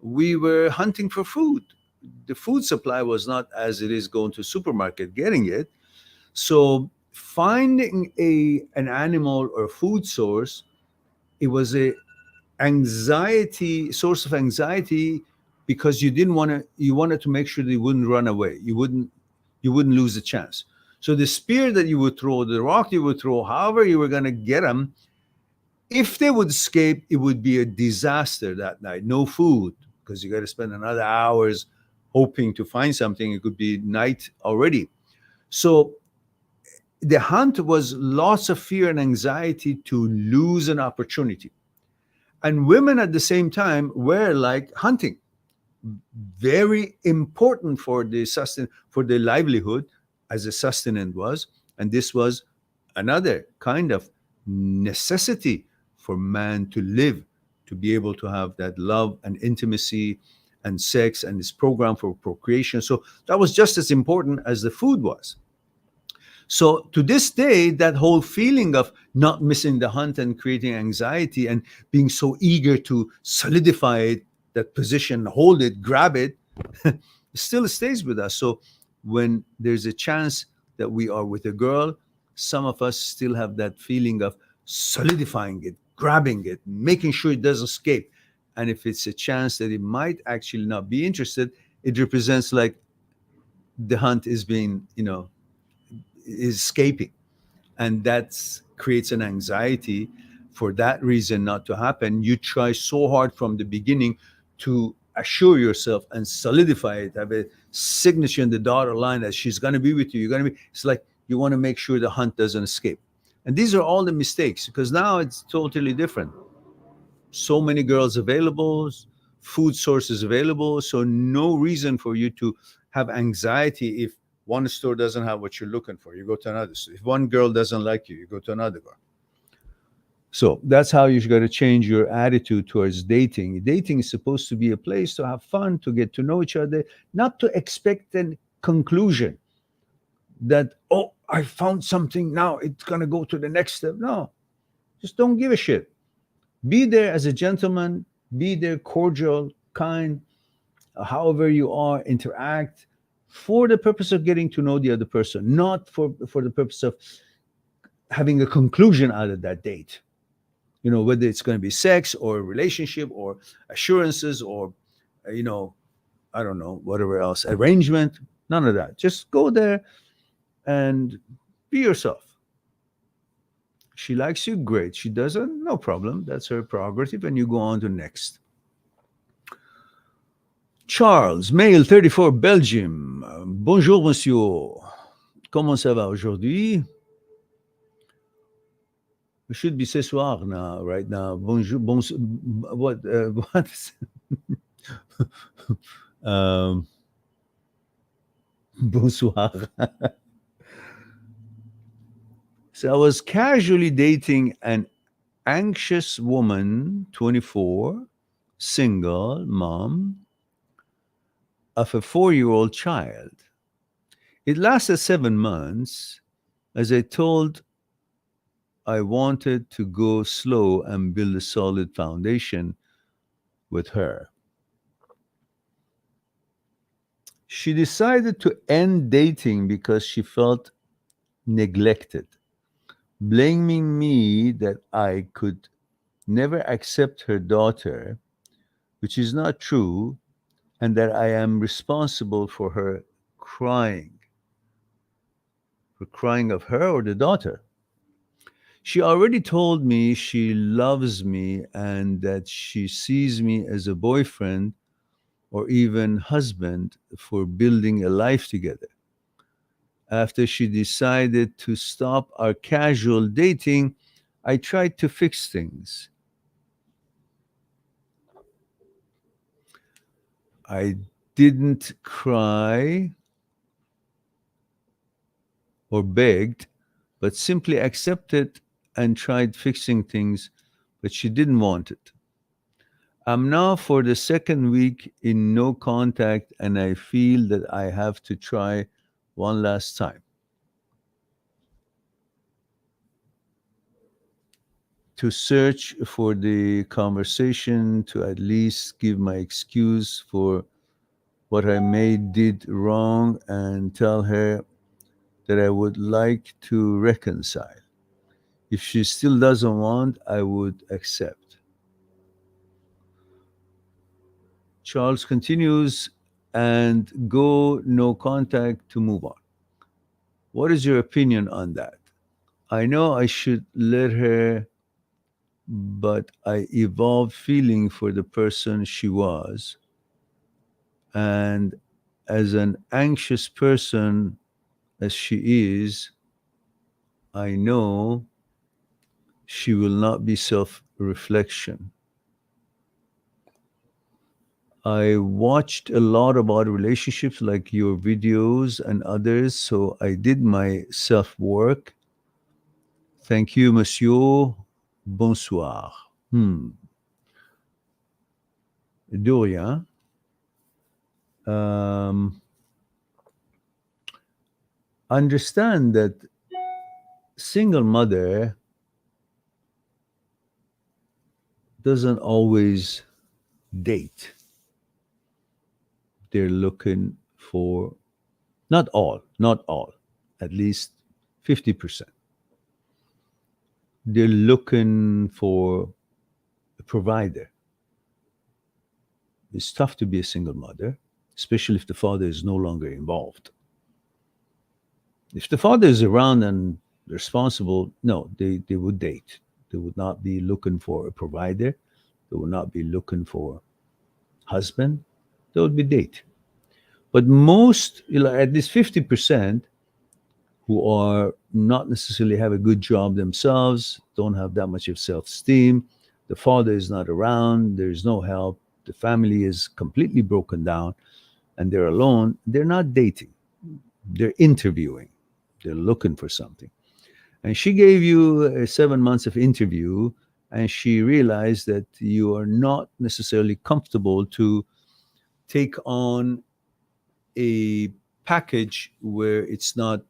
we were hunting for food. The food supply was not as it is going to a supermarket getting it. So finding an animal or food source, it was a source of anxiety, because you wanted to make sure they wouldn't run away. You wouldn't lose a chance. So the spear that you would throw, the rock you would throw, however you were going to get them, if they would escape, it would be a disaster that night. No food, because you got to spend another hours hoping to find something. It could be night already. So the hunt was lots of fear and anxiety to lose an opportunity. And women at the same time were like hunting. very important for the for the livelihood, as a sustenance was, and this was another kind of necessity for man to live, to be able to have that love and intimacy and sex and this program for procreation. So that was just as important as the food was. So to this day, that whole feeling of not missing the hunt and creating anxiety and being so eager to solidify it, that position, hold it, grab it, still stays with us. So when there's a chance that we are with a girl, some of us still have that feeling of solidifying it, grabbing it, making sure it doesn't escape. And if it's a chance that it might actually not be interested, it represents like the hunt is being, is escaping, and that creates an anxiety. For that reason not to happen, you try so hard from the beginning to assure yourself and solidify it, have a signature in the dotted line that she's going to be with you, you're going to be, it's like you want to make sure the hunt doesn't escape. And these are all the mistakes, because now it's totally different. So many girls available, food sources available, so no reason for you to have anxiety. If one store doesn't have what you're looking for, you go to another store. If one girl doesn't like you, you go to another girl. So that's how you got to change your attitude towards dating. Dating is supposed to be a place to have fun, to get to know each other, not to expect a conclusion that, oh, I found something, now it's going to go to the next step. No, just don't give a shit. Be there as a gentleman, be there cordial, kind, however you are, interact for the purpose of getting to know the other person, not for the purpose of having a conclusion out of that date. Whether it's going to be sex or a relationship or assurances or, I don't know, whatever else, arrangement, none of that. Just go there and be yourself. She likes you, great. She doesn't, no problem. That's her prerogative, and you go on to next. Charles, male 34, Belgium. Bonjour, monsieur. Comment ça va aujourd'hui? It should be ce soir now, right now. Bonjour, what? um, bonsoir. So I was casually dating an anxious woman, 24, single, mom of a 4-year-old child. It lasted 7 months. As I told, I wanted to go slow and build a solid foundation with her. She decided to end dating because she felt neglected, blaming me that I could never accept her daughter, which is not true, and that I am responsible for her crying. For crying of her or the daughter. She already told me she loves me and that she sees me as a boyfriend or even husband for building a life together. After she decided to stop our casual dating, I tried to fix things. I didn't cry or begged, but simply accepted and tried fixing things, but she didn't want it. I'm now for the second week in no contact, and I feel that I have to try one last time. To search for the conversation, to at least give my excuse for what I did wrong, and tell her that I would like to reconcile. If she still doesn't want, I would accept. Charles continues, and go no contact to move on. What is your opinion on that? I know I should let her, but I evolved feeling for the person she was. And as an anxious person as she is, I know she will not be self reflection. I watched a lot about relationships, like your videos and others. So I did my self work. Thank you, monsieur. Bonsoir. De rien. Um, Understand that single mother doesn't always date. They're looking for, not all, at least 50%. They're looking for a provider. It's tough to be a single mother, especially if the father is no longer involved. If the father is around and responsible, no, they would date. They would not be looking for a provider. They would not be looking for husband. They would be date. But most, at least 50%, who are not necessarily have a good job themselves, don't have that much of self-esteem, the father is not around, there's no help, the family is completely broken down, and they're alone, they're not dating. They're interviewing. They're looking for something. And she gave you 7 months of interview, and she realized that you are not necessarily comfortable to take on a package where it's not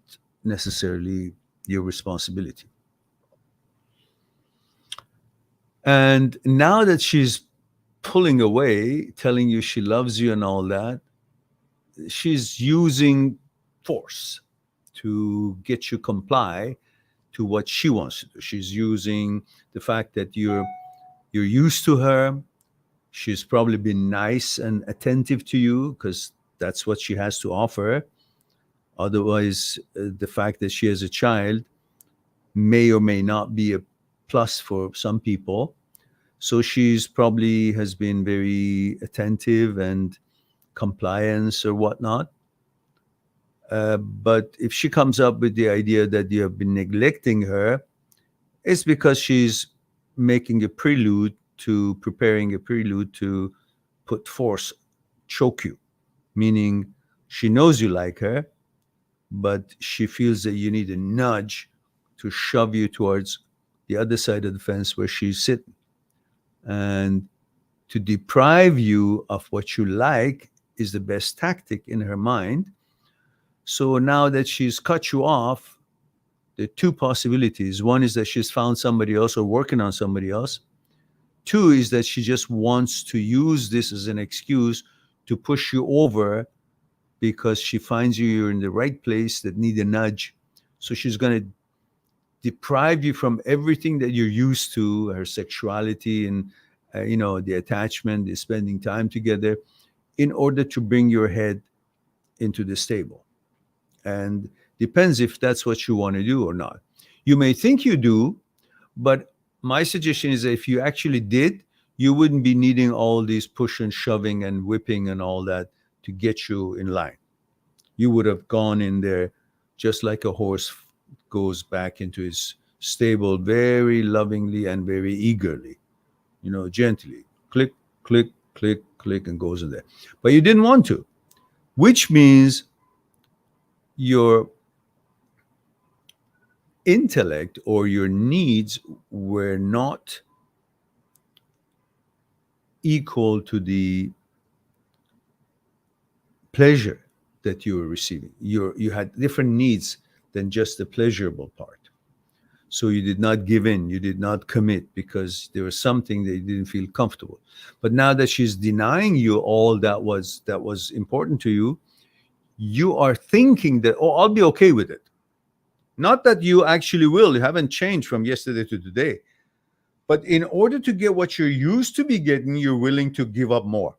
necessarily your responsibility. And now that she's pulling away, telling you she loves you and all that, she's using force to get you comply to what she wants to do. She's using the fact that you're used to her. She's probably been nice and attentive to you because that's what she has to offer. Otherwise, the fact that she has a child may or may not be a plus for some people. So she's probably has been very attentive and compliance or whatnot. But if she comes up with the idea that you have been neglecting her, it's because she's making a prelude to preparing a prelude to put force, choke you, meaning she knows you like her, but she feels that you need a nudge to shove you towards the other side of the fence where she's sitting. And to deprive you of what you like is the best tactic in her mind. So now that she's cut you off, there are two possibilities. One is that she's found somebody else or working on somebody else. Two is that she just wants to use this as an excuse to push you over because she finds you're in the right place that need a nudge. So she's going to deprive you from everything that you're used to, her sexuality and the attachment, the spending time together, in order to bring your head into the stable. And depends if that's what you want to do or not. You may think you do, but my suggestion is that if you actually did, you wouldn't be needing all these push and shoving and whipping and all that to get you in line. You would have gone in there just like a horse goes back into his stable very lovingly and very eagerly, gently. Click, click, click, click, and goes in there. But you didn't want to, which means your intellect or your needs were not equal to the pleasure that you were receiving. You had different needs than just the pleasurable part. So you did not give in, you did not commit because there was something that you didn't feel comfortable. But now that she's denying you all that was important to you, you are thinking that, oh, I'll be okay with it. Not that you actually will. You haven't changed from yesterday to today. But in order to get what you're used to be getting, you're willing to give up more.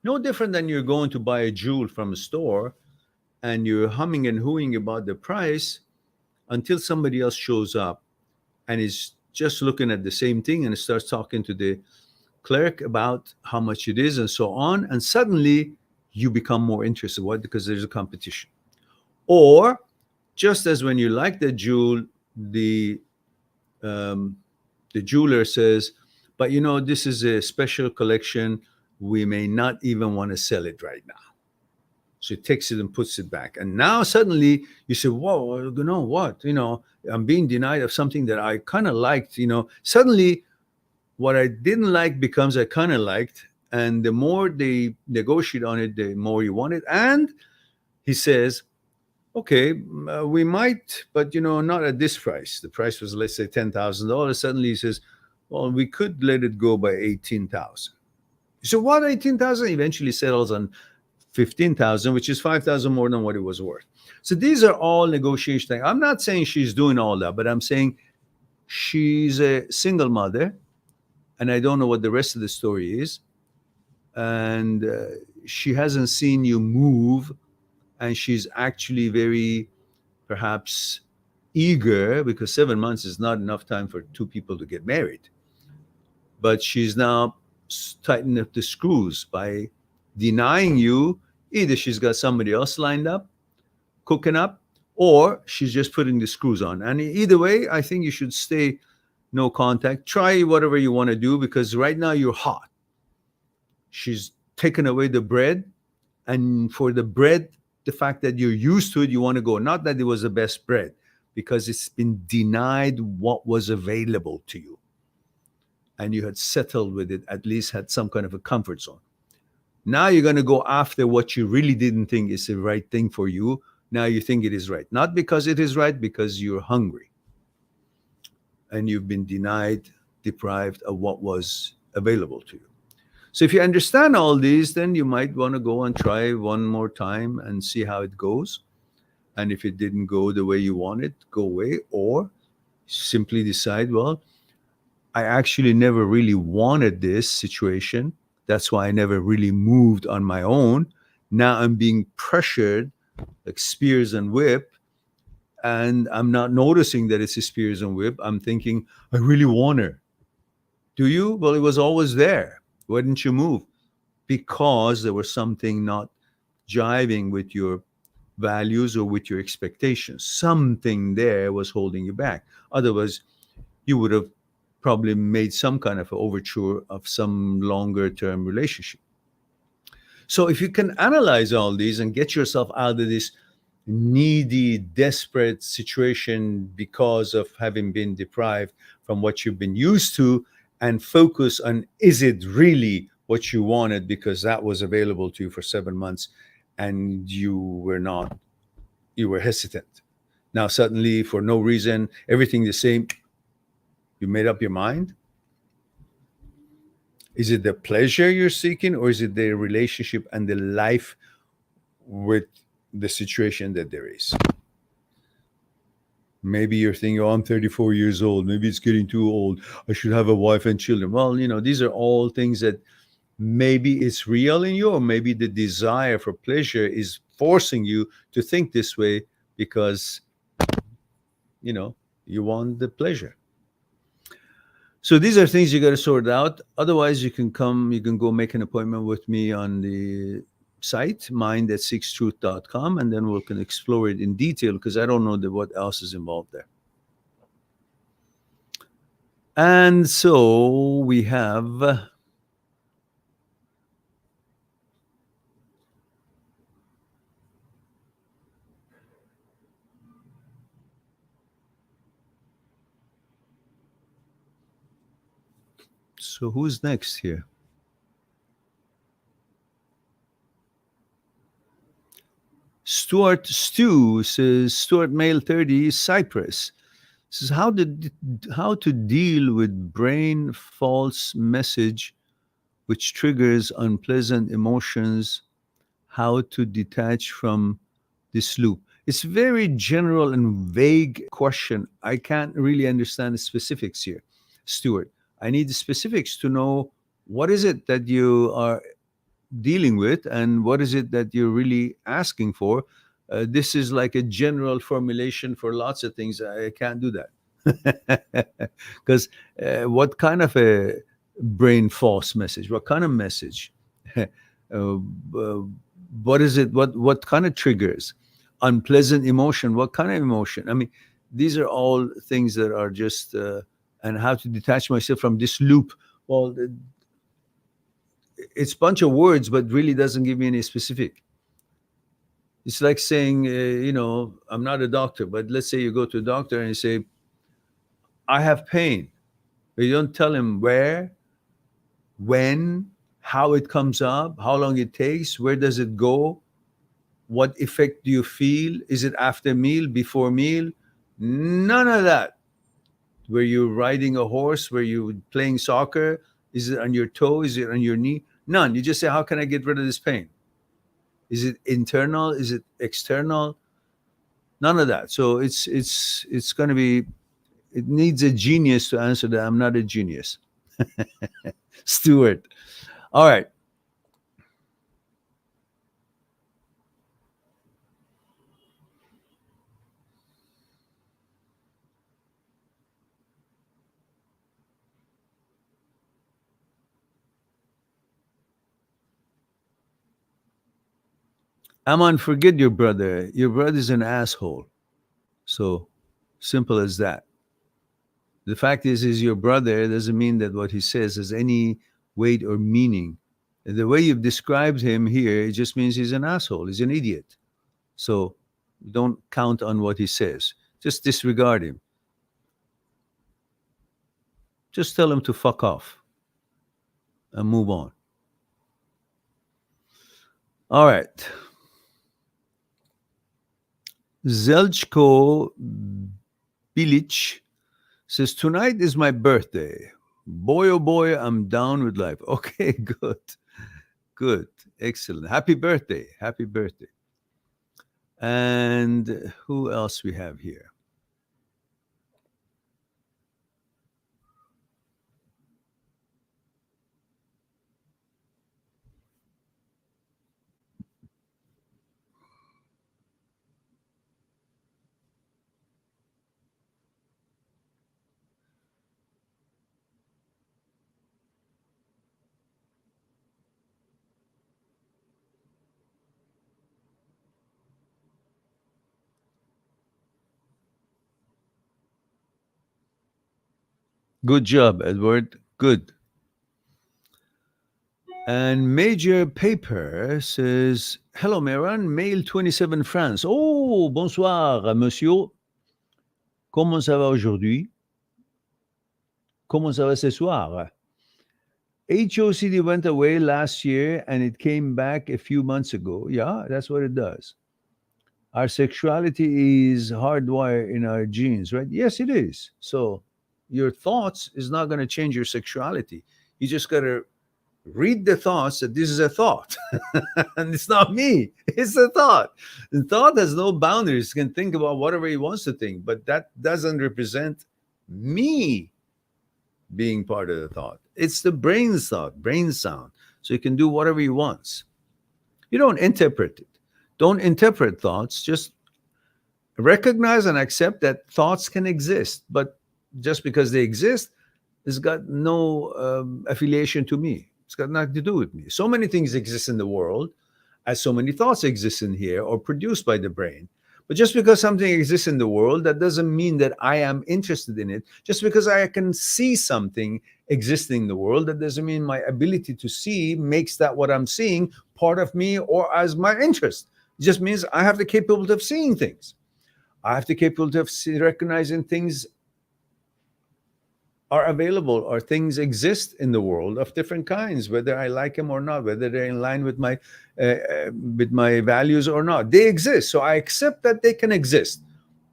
No different than you're going to buy a jewel from a store and you're humming and hooing about the price until somebody else shows up and is just looking at the same thing and starts talking to the clerk about how much it is and so on. And suddenly you become more interested. Why? Because there's a competition. Or just as when you like the jewel, the jeweler says, but you know, this is a special collection. We may not even want to sell it right now. So he takes it and puts it back. And now suddenly you say, whoa, you know what? You know, I'm being denied of something that I kind of liked. You know, suddenly what I didn't like becomes I kind of liked. And the more they negotiate on it, the more you want it. And he says, okay, we might, but you know, not at this price. The price was, let's say, $10,000. Suddenly he says, well, we could let it go by 18,000. So what 18,000 eventually settles on 15,000, which is 5,000 more than what it was worth. So these are all negotiation things. I'm not saying she's doing all that, but I'm saying she's a single mother, and I don't know what the rest of the story is. And she hasn't seen you move, and she's actually very, perhaps, eager, because 7 months is not enough time for two people to get married. But she's now tightening up the screws by denying you. Either she's got somebody else lined up, cooking up, or she's just putting the screws on. And either way, I think you should stay no contact. Try whatever you want to do, because right now you're hot. She's taken away the bread, and for the bread, the fact that you're used to it, you want to go. Not that it was the best bread, because it's been denied what was available to you. And you had settled with it, at least had some kind of a comfort zone. Now you're going to go after what you really didn't think is the right thing for you. Now you think it is right. Not because it is right, because you're hungry. And you've been denied, deprived of what was available to you. So if you understand all these, then you might want to go and try one more time and see how it goes. And if it didn't go the way you wanted, go away. Or simply decide, well, I actually never really wanted this situation. That's why I never really moved on my own. Now I'm being pressured like spears and whip, and I'm not noticing that it's a spears and whip. I'm thinking, I really want her. Do you? Well, it was always there. Why didn't you move? Because there was something not jiving with your values or with your expectations. Something there was holding you back. Otherwise, you would have probably made some kind of an overture of some longer term relationship. So if you can analyze all these and get yourself out of this needy, desperate situation because of having been deprived from what you've been used to, and focus on, is it really what you wanted, because that was available to you for 7 months and you were hesitant. Now suddenly, for no reason, everything the same, you made up your mind. Is it the pleasure you're seeking, or is it the relationship and the life with the situation that there is? Maybe you're thinking, oh, I'm 34 years old. Maybe it's getting too old. I should have a wife and children. Well, you know, these are all things that maybe it's real in you, or maybe the desire for pleasure is forcing you to think this way because, you know, you want the pleasure. So these are things you got to sort out. Otherwise, you can go make an appointment with me on the site, mind@6truth.com, and then we can explore it in detail, because I don't know what else is involved there. And so we have so who's next here? Stuart Stew says, Stuart Male 30, Cyprus, says, how to deal with brain false message which triggers unpleasant emotions, how to detach from this loop. It's very general and vague question. I can't really understand the specifics here, Stuart. I need the specifics to know what is it that you are dealing with and what is it that you're really asking for. This is like a general formulation for lots of things. I can't do that. Because what kind of a brain false message? What kind of message? What is it? What kind of triggers? Unpleasant emotion? What kind of emotion? I mean, these are all things that are just, and how to detach myself from this loop. Well, it's a bunch of words, but really doesn't give me any specific. It's like saying, I'm not a doctor, but let's say you go to a doctor and you say, I have pain. But you don't tell him where, when, how it comes up, how long it takes, where does it go, what effect do you feel? Is it after meal, before meal? None of that. Were you riding a horse? Were you playing soccer? Is it on your toe? Is it on your knee? None. You just say, how can I get rid of this pain? Is it internal? Is it external? None of that. So it's going to be, it needs a genius to answer that. I'm not a genius. Stuart. All right. Aman, forget your brother. Your brother's an asshole. So simple as that. The fact is your brother doesn't mean that what he says has any weight or meaning. The way you've described him here, it just means he's an asshole. He's an idiot. So don't count on what he says. Just disregard him. Just tell him to fuck off and move on. All right. Zelchko Bilic says, tonight is my birthday. Boy, oh boy, I'm down with life. Okay, good. Good. Excellent. Happy birthday. Happy birthday. And who else we have here? Good job, Edward. Good. And Major Paper says, hello, Meran, Mail 27 France. Oh, bonsoir, monsieur. Comment ça va aujourd'hui? Comment ça va ce soir? HOCD went away last year and it came back a few months ago. Yeah, that's what it does. Our sexuality is hardwired in our genes, right? Yes, it is. So your thoughts is not going to change your sexuality. You just got to read the thoughts that this is a thought. And it's not me. It's a thought. The thought has no boundaries. He can think about whatever he wants to think, but that doesn't represent me being part of the thought. It's the brain's thought, brain sound. So he can do whatever he wants. You don't interpret it. Don't interpret thoughts. Just recognize and accept that thoughts can exist. But just because they exist, it's got no affiliation to me. It's got nothing to do with me. So many things exist in the world, as so many thoughts exist in here or produced by the brain. But just because something exists in the world, that doesn't mean that I am interested in it. Just because I can see something existing in the world, that doesn't mean my ability to see makes that what I'm seeing part of me or as my interest. It just means I have the capability of seeing things. I have the capability of recognizing things are available or things exist in the world of different kinds, whether I like them or not, whether they're in line with my values or not. They exist. So I accept that they can exist.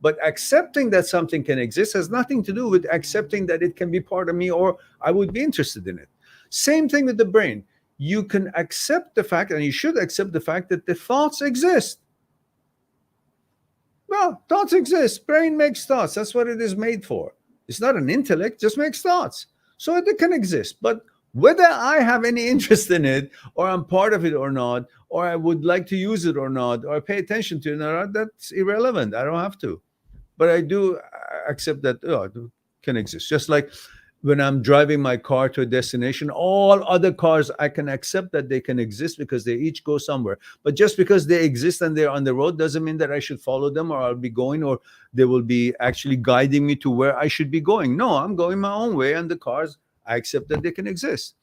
But accepting that something can exist has nothing to do with accepting that it can be part of me or I would be interested in it. Same thing with the brain. You can accept the fact, and you should accept the fact, that the thoughts exist. Well, thoughts exist. Brain makes thoughts. That's what it is made for. It's not an intellect, just makes thoughts. So it can exist. But whether I have any interest in it, or I'm part of it or not, or I would like to use it or not, or pay attention to it or not, that's irrelevant. I don't have to. But I do accept that it can exist. Just like when I'm driving my car to a destination, all other cars, I can accept that they can exist because they each go somewhere. But just because they exist and they're on the road doesn't mean that I should follow them or I'll be going or they will be actually guiding me to where I should be going. No, I'm going my own way and the cars I accept that they can exist.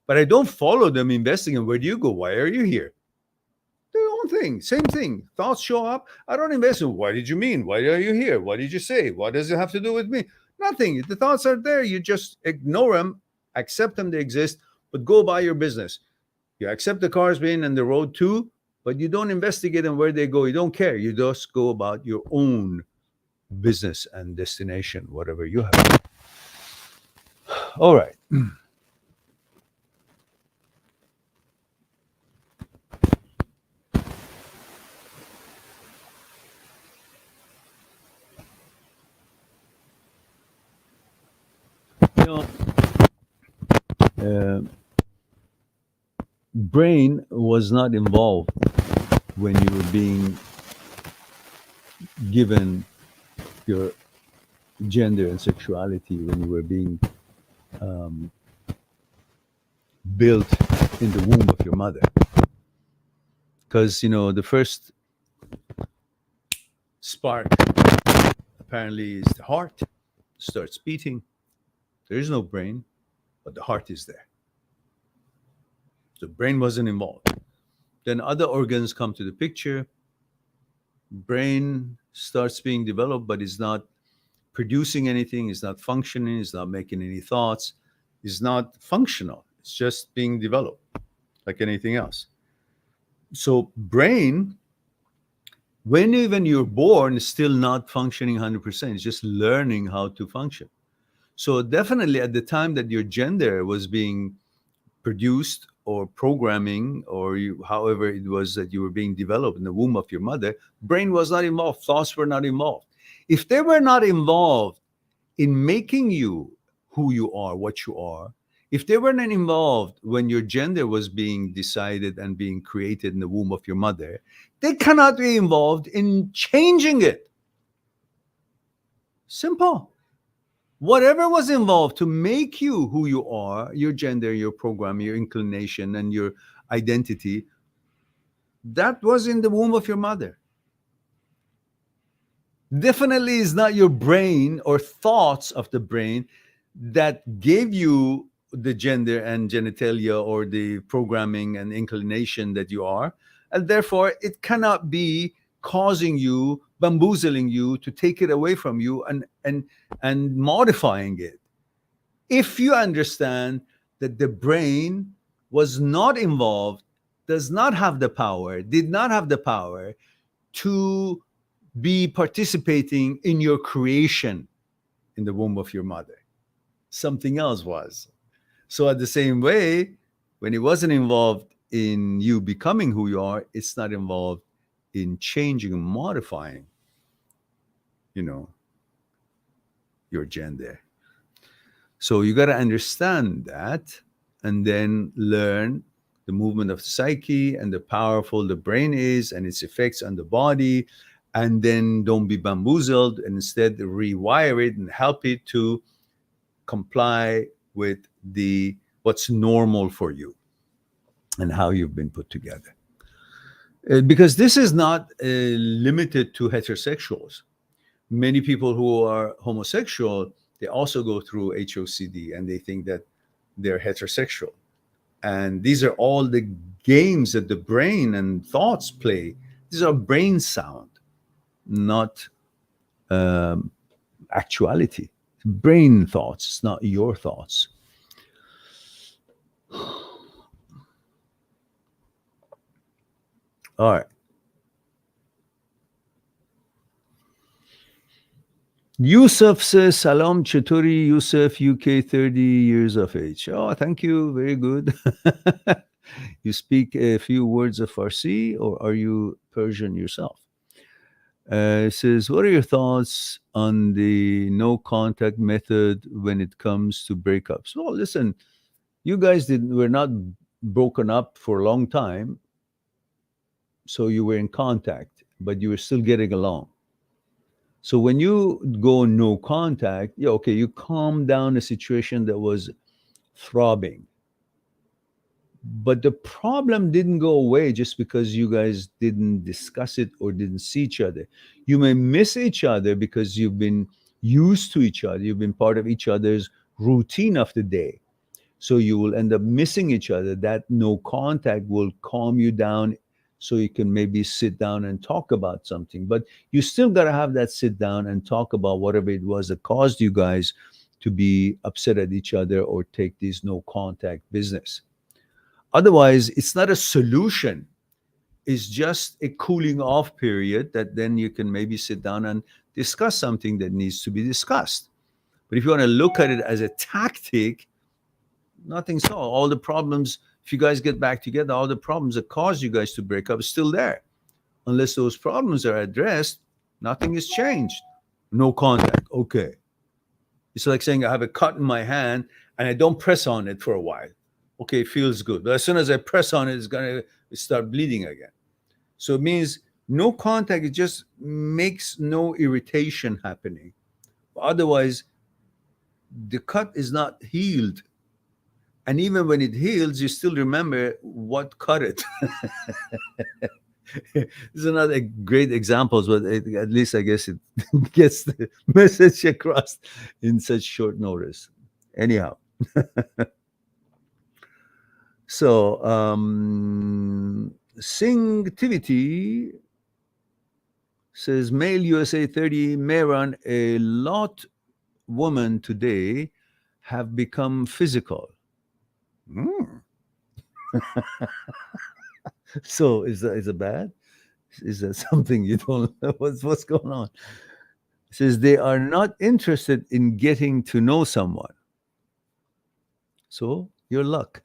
But I don't follow them investigating. Where do you go? Why are you here? Their own thing. Same thing. Thoughts show up. I don't investigate. What did you mean? Why are you here? What did you say? What does it have to do with me? Nothing. The thoughts are there. You just ignore them, accept them, they exist, but go by your business. You accept the cars being on the road too, but you don't investigate them where they go. You don't care. You just go about your own business and destination, whatever you have. All right. You know, brain was not involved when you were being given your gender and sexuality, when you were being built in the womb of your mother. Because, the first spark apparently is the heart, starts beating. There is no brain, but the heart is there. The brain wasn't involved. Then other organs come to the picture. Brain starts being developed, but it's not producing anything, it's not functioning, it's not making any thoughts, it's not functional. It's just being developed like anything else. So brain, when even you're born, is still not functioning 100%. It's just learning how to function. So definitely at the time that your gender was being produced or programming, or however it was that you were being developed in the womb of your mother, brain was not involved, thoughts were not involved. If they were not involved in making you who you are, what you are, if they were not involved when your gender was being decided and being created in the womb of your mother, they cannot be involved in changing it. Simple. Whatever was involved to make you who you are, your gender, your program, your inclination, and your identity, that was in the womb of your mother. Definitely is not your brain or thoughts of the brain that gave you the gender and genitalia or the programming and inclination that you are. And therefore, it cannot be causing you, bamboozling you to take it away from you and modifying it. If you understand that the brain was not involved, does not have the power, did not have the power to be participating in your creation in the womb of your mother. Something else was. So at the same way, when it wasn't involved in you becoming who you are, it's not involved in changing and modifying, your gender. So you got to understand that and then learn the movement of the psyche and the powerful the brain is and its effects on the body. And then don't be bamboozled, and instead rewire it and help it to comply with what's normal for you and how you've been put together. Because this is not limited to heterosexuals. Many people who are homosexual, they also go through HOCD and they think that they're heterosexual. And these are all the games that the brain and thoughts play. These are brain sound, not actuality. Brain thoughts, it's not your thoughts. All right. Yusuf says, Salam Chaturi, Yusuf, UK, 30 years of age. Oh, thank you. Very good. You speak a few words of Farsi, or are you Persian yourself? It says, what are your thoughts on the no contact method when it comes to breakups? Well, listen, you guys were not broken up for a long time. So you were in contact, but you were still getting along. So when you go no contact, you calm down a situation that was throbbing. But the problem didn't go away just because you guys didn't discuss it or didn't see each other. You may miss each other because you've been used to each other. You've been part of each other's routine of the day. So you will end up missing each other. That no contact will calm you down, so you can maybe sit down and talk about something. But you still got to have that sit down and talk about whatever it was that caused you guys to be upset at each other or take this no contact business. Otherwise, it's not a solution. It's just a cooling off period that then you can maybe sit down and discuss something that needs to be discussed. But if you want to look at it as a tactic, nothing solved. All the problems, if you guys get back together, all the problems that caused you guys to break up is still there. Unless those problems are addressed, nothing has changed. No contact. Okay. It's like saying I have a cut in my hand and I don't press on it for a while. Okay, it feels good. But as soon as I press on it, it's going to start bleeding again. So it means no contact, it just makes no irritation happening. Otherwise, the cut is not healed. And even when it heals, you still remember what cut it. This is another great example, but at least I guess it gets the message across in such short notice. Anyhow, so Singtivity says male USA 30 may run a lot. Women today have become physical. So is it bad? Is that something you don't know? What's going on? It says they are not interested in getting to know someone. So your luck.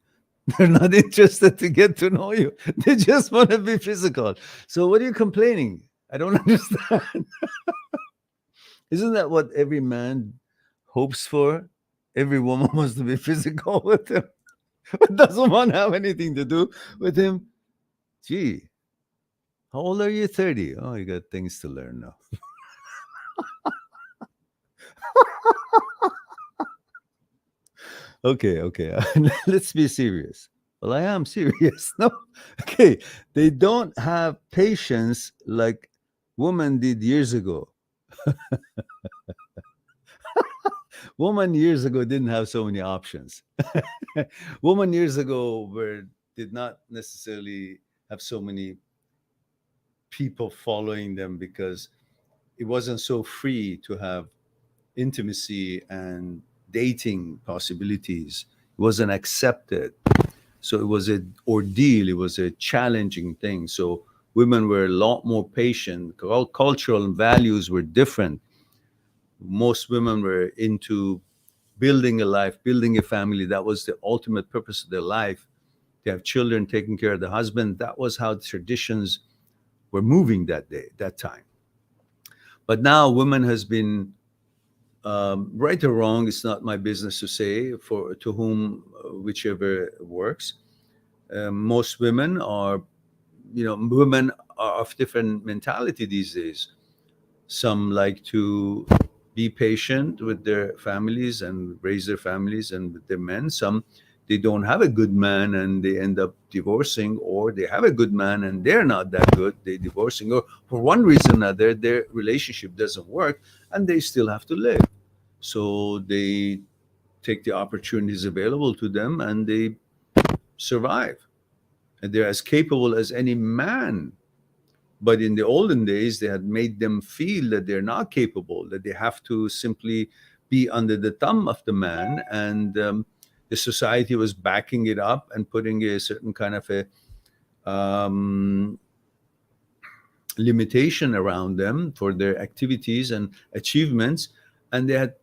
They're not interested to get to know you. They just want to be physical. So what are you complaining? I don't understand. Isn't that what every man hopes for? Every woman wants to be physical with him. But doesn't want to have anything to do with him. Gee, how old are you? 30. Oh, you got things to learn now. Okay. Let's be serious. Well, I am serious. No. Okay. They don't have patience like women did years ago. Women years ago didn't have so many options. Women years ago did not necessarily have so many people following them because it wasn't so free to have intimacy and dating possibilities. It wasn't accepted. So it was an ordeal. It was a challenging thing. So women were a lot more patient. Cultural values were different. Most women were into building a life, building a family. That was the ultimate purpose of their life. They have children, taking care of the husband. That was how the traditions were moving that day, that time. But now women has been right or wrong. It's not my business to say for to whom whichever works. Most women are, women are of different mentality these days. Some like to be patient with their families and raise their families and with their men. Some they don't have a good man and they end up divorcing, or they have a good man and they're not that good, they're divorcing, or for one reason or another their relationship doesn't work and they still have to live. So they take the opportunities available to them and they survive. And they're as capable as any man. But in the olden days, they had made them feel that they're not capable, that they have to simply be under the thumb of the man. And the society was backing it up and putting a certain kind of a limitation around them for their activities and achievements. And they had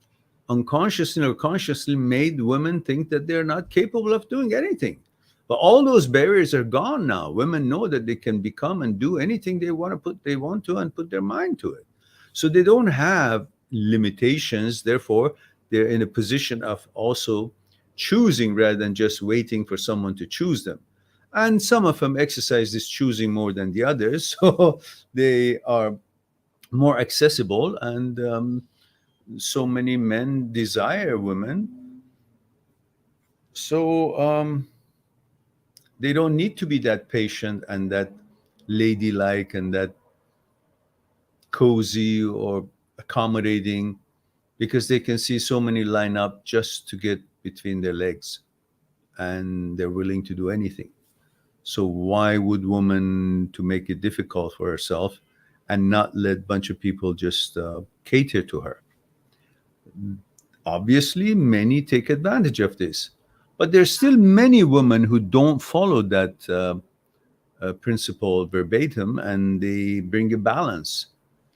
unconsciously or consciously made women think that they're not capable of doing anything. But all those barriers are gone now. Women know that they can become and do anything they want to and put their mind to it. So they don't have limitations. Therefore, they're in a position of also choosing rather than just waiting for someone to choose them. And some of them exercise this choosing more than the others. So they are more accessible, and so many men desire women. So they don't need to be that patient and that ladylike and that cozy or accommodating, because they can see so many line up just to get between their legs. and they're willing to do anything. So why would woman to make it difficult for herself and not let a bunch of people just cater to her? Obviously, many take advantage of this, but there's still many women who don't follow that principle verbatim, and they bring a balance.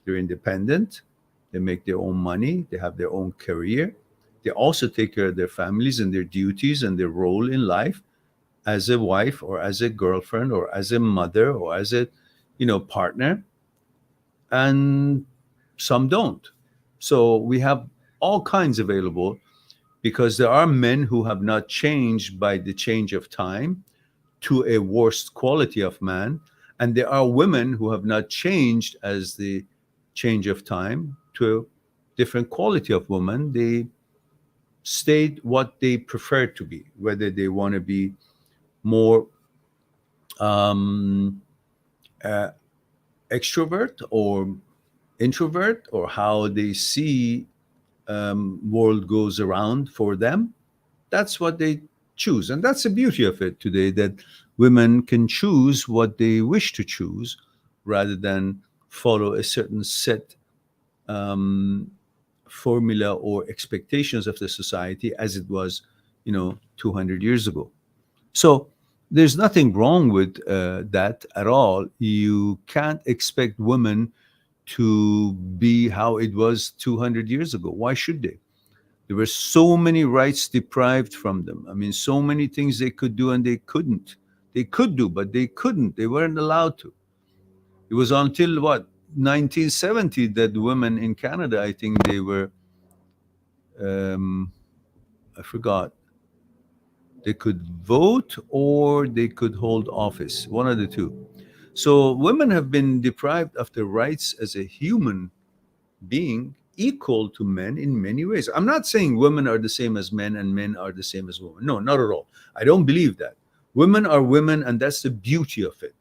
They're independent, they make their own money, they have their own career, they also take care of their families and their duties and their role in life as a wife or as a girlfriend or as a mother or as a partner, and some don't. So we have all kinds available, because there are men who have not changed by the change of time to a worse quality of man, and there are women who have not changed as the change of time to a different quality of woman. They stayed what they prefer to be, whether they want to be more um, uh, extrovert or introvert, or how they see world goes around for them. That's what they choose, and that's the beauty of it today, that women can choose what they wish to choose rather than follow a certain set um, formula or expectations of the society as it was 200 years ago. So there's nothing wrong with that at all. You can't expect women to be how it was 200 years ago. Why should they? There were so many rights deprived from them. I mean, so many things they could do and they couldn't. They could do, but they couldn't. They weren't allowed to. It was until what, 1970, that women in Canada, I think they were, I forgot, they could vote or they could hold office, one of the two. So women have been deprived of their rights as a human being, equal to men in many ways. I'm not saying women are the same as men and men are the same as women. No, not at all. I don't believe that. Women are women, and that's the beauty of it.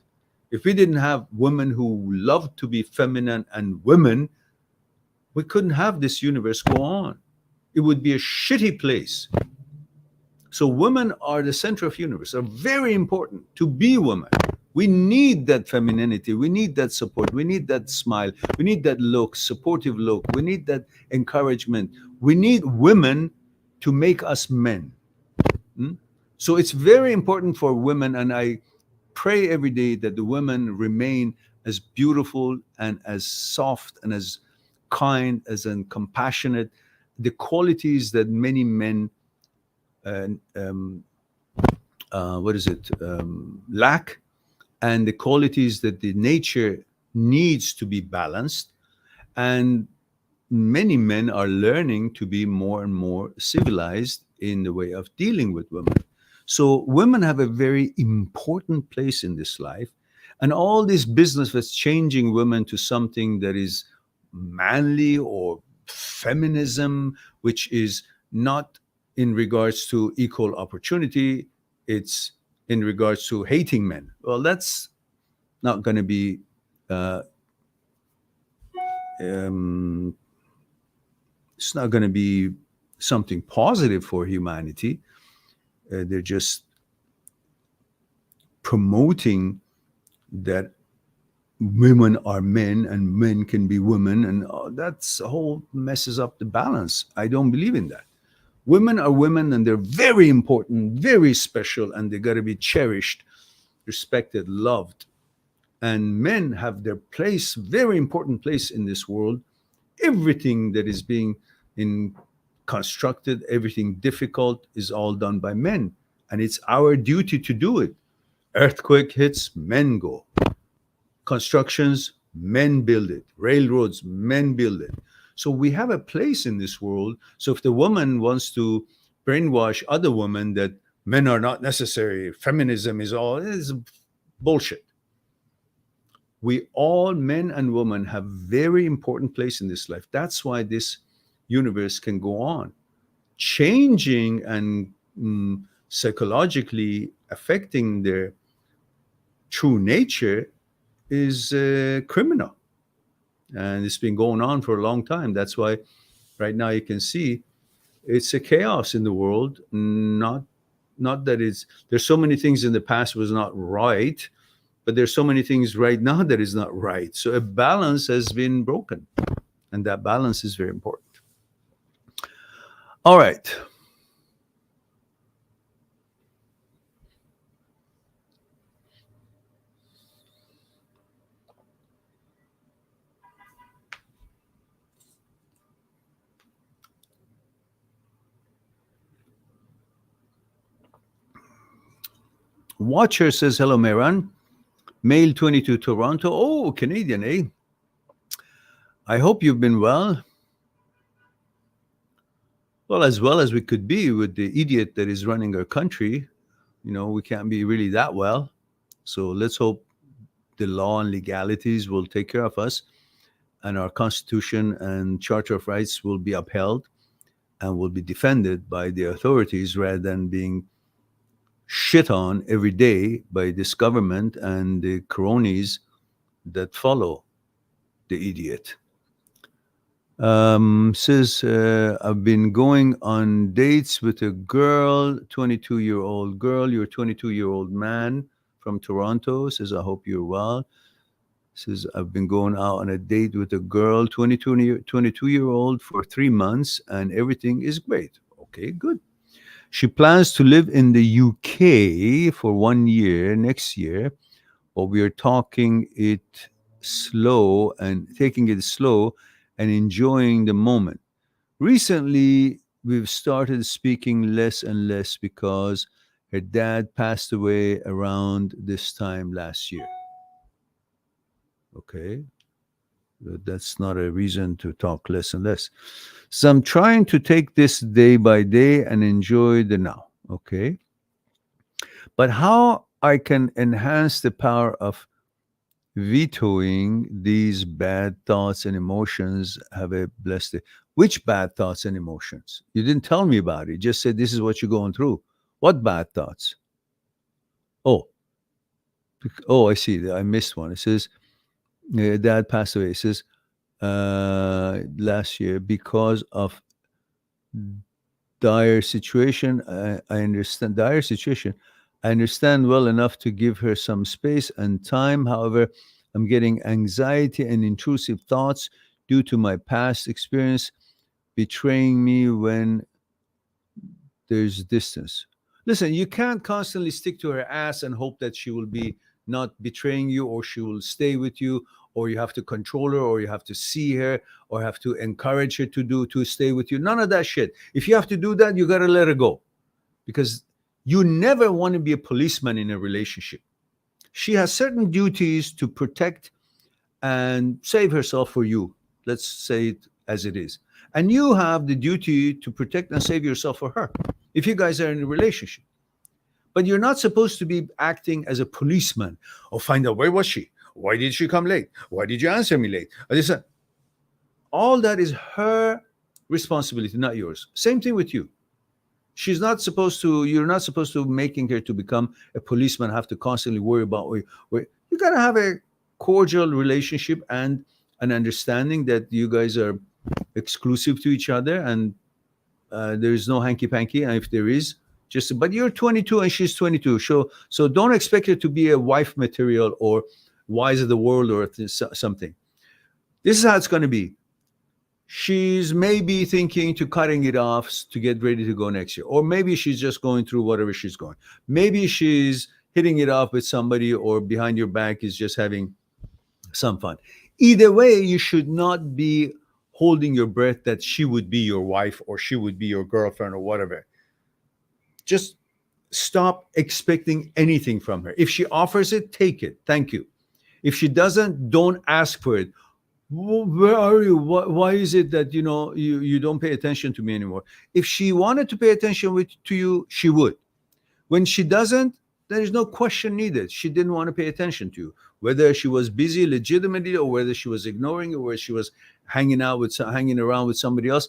If we didn't have women who love to be feminine and women, we couldn't have this universe go on. It would be a shitty place. So women are the center of universe, are very important to be women. We need that femininity. We need that support. We need that smile. We need that look, supportive look. We need that encouragement. We need women to make us men. So it's very important for women, and I pray every day that the women remain as beautiful and as soft and as kind, as and compassionate, the qualities that many men uh, um, lack, and the qualities that the nature needs to be balanced. And many men are learning to be more and more civilized in the way of dealing with women. So women have a very important place in this life. And all this business that's changing women to something that is manly or feminism, which is not in regards to equal opportunity, it's in regards to hating men. Well, that's not going to be uh, um, it's not going to be something positive for humanity. They're just promoting that women are men and men can be women, and that's a whole messes up the balance. I don't believe in that. Women are women, and they're very important, very special, and they got to be cherished, respected, loved. And men have their place, very important place in this world. Everything that is being in constructed, everything difficult is all done by men, and it's our duty to do it. Earthquake hits, men go. Constructions, men build it. Railroads, men build it. So we have a place in this world. So if the woman wants to brainwash other women that men are not necessary, feminism is bullshit. We all, men and women, have very important place in this life. That's why this universe can go on. Changing and psychologically affecting their true nature is criminal. And it's been going on for a long time. That's why right now you can see it's a chaos in the world, not not that there's so many things in the past was not right, but there's so many things right now that is not right. So a balance has been broken, and that balance is very important. All right. Watcher says, hello, Mehran. Male 22, Toronto. Oh, Canadian, eh? I hope you've been well. Well as we could be with the idiot that is running our country. We can't be really that well. So let's hope the law and legalities will take care of us, and our Constitution and Charter of Rights will be upheld and will be defended by the authorities rather than being shit on every day by this government and the cronies that follow the idiot. Says, I've been going on dates with a girl, 22-year-old girl. You're a 22-year-old man from Toronto. Says, I hope you're well. Says, I've been going out on a date with a girl, 22-year-old, for 3 months, and everything is great. Okay, good. She plans to live in the UK for 1 year next year, but we are taking it slow and enjoying the moment. Recently, we've started speaking less and less because her dad passed away around this time last year. Okay. That's not a reason to talk less and less. So I'm trying to take this day by day and enjoy the now. Okay. But how I can enhance the power of vetoing these bad thoughts and emotions? Have a blessed day. Which bad thoughts and emotions? You didn't tell me about it. You just said this is what you're going through. What bad thoughts? Oh, I see. I missed one. It says, dad passed away. It says, last year because of dire situation. I understand dire situation. I understand well enough to give her some space and time. However, I'm getting anxiety and intrusive thoughts due to my past experience betraying me when there's distance. Listen, you can't constantly stick to her ass and hope that she will be not betraying you, or she will stay with you, or you have to control her, or you have to see her, or have to encourage her to stay with you. None of that shit. If you have to do that, you got to let her go, because you never want to be a policeman in a relationship. She has certain duties to protect and save herself for you. Let's say it as it is. And you have the duty to protect and save yourself for her if you guys are in a relationship. But you're not supposed to be acting as a policeman or find out, where was she? Why did she come late? Why did you answer me late? All that is her responsibility, not yours. Same thing with you. You're not supposed to making her to become a policeman, have to constantly worry about where. You got to have a cordial relationship and an understanding that you guys are exclusive to each other, and there is no hanky-panky. And if there is, but you're 22 and she's 22. So don't expect her to be a wife material or wise of the world or something. This is how it's going to be. She's maybe thinking to cutting it off to get ready to go next year. Or maybe she's just going through whatever she's going. Maybe she's hitting it off with somebody, or behind your back is just having some fun. Either way, you should not be holding your breath that she would be your wife or she would be your girlfriend or whatever. Just stop expecting anything from her. If she offers it, take it. Thank you. If she doesn't, don't ask for it. Where are you? Why is it that you don't pay attention to me anymore? If she wanted to pay attention to you, she would. When she doesn't, there is no question needed. She didn't want to pay attention to you. Whether she was busy legitimately, or whether she was ignoring, or whether she was hanging around with somebody else,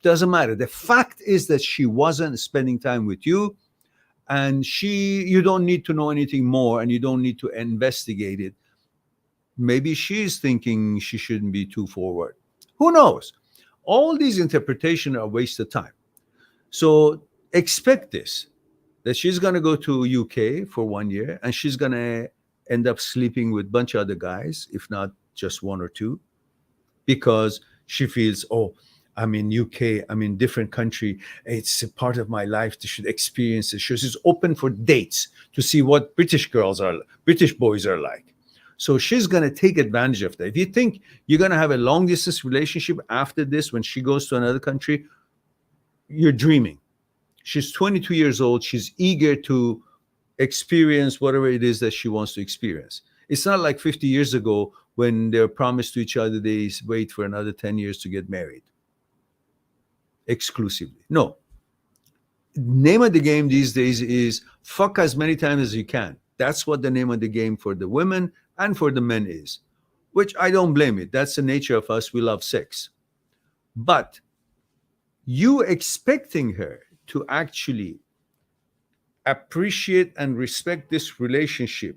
doesn't matter. The fact is that she wasn't spending time with you, and you don't need to know anything more, and you don't need to investigate it. Maybe she's thinking she shouldn't be too forward. Who knows? All these interpretations are a waste of time. So expect this, that she's going to go to UK for 1 year and she's going to end up sleeping with a bunch of other guys, if not just one or two, because she feels, oh, I'm in UK, I'm in different country. It's a part of my life. They should experience it. She's open for dates to see what British boys are like. So she's going to take advantage of that. If you think you're going to have a long distance relationship after this, when she goes to another country, you're dreaming. She's 22 years old. She's eager to experience whatever it is that she wants to experience. It's not like 50 years ago when they're promised to each other, they wait for another 10 years to get married exclusively. No. Name of the game these days is fuck as many times as you can. That's what the name of the game for the women and for the men is, which I don't blame it. That's the nature of us. We love sex. But you expecting her to actually appreciate and respect this relationship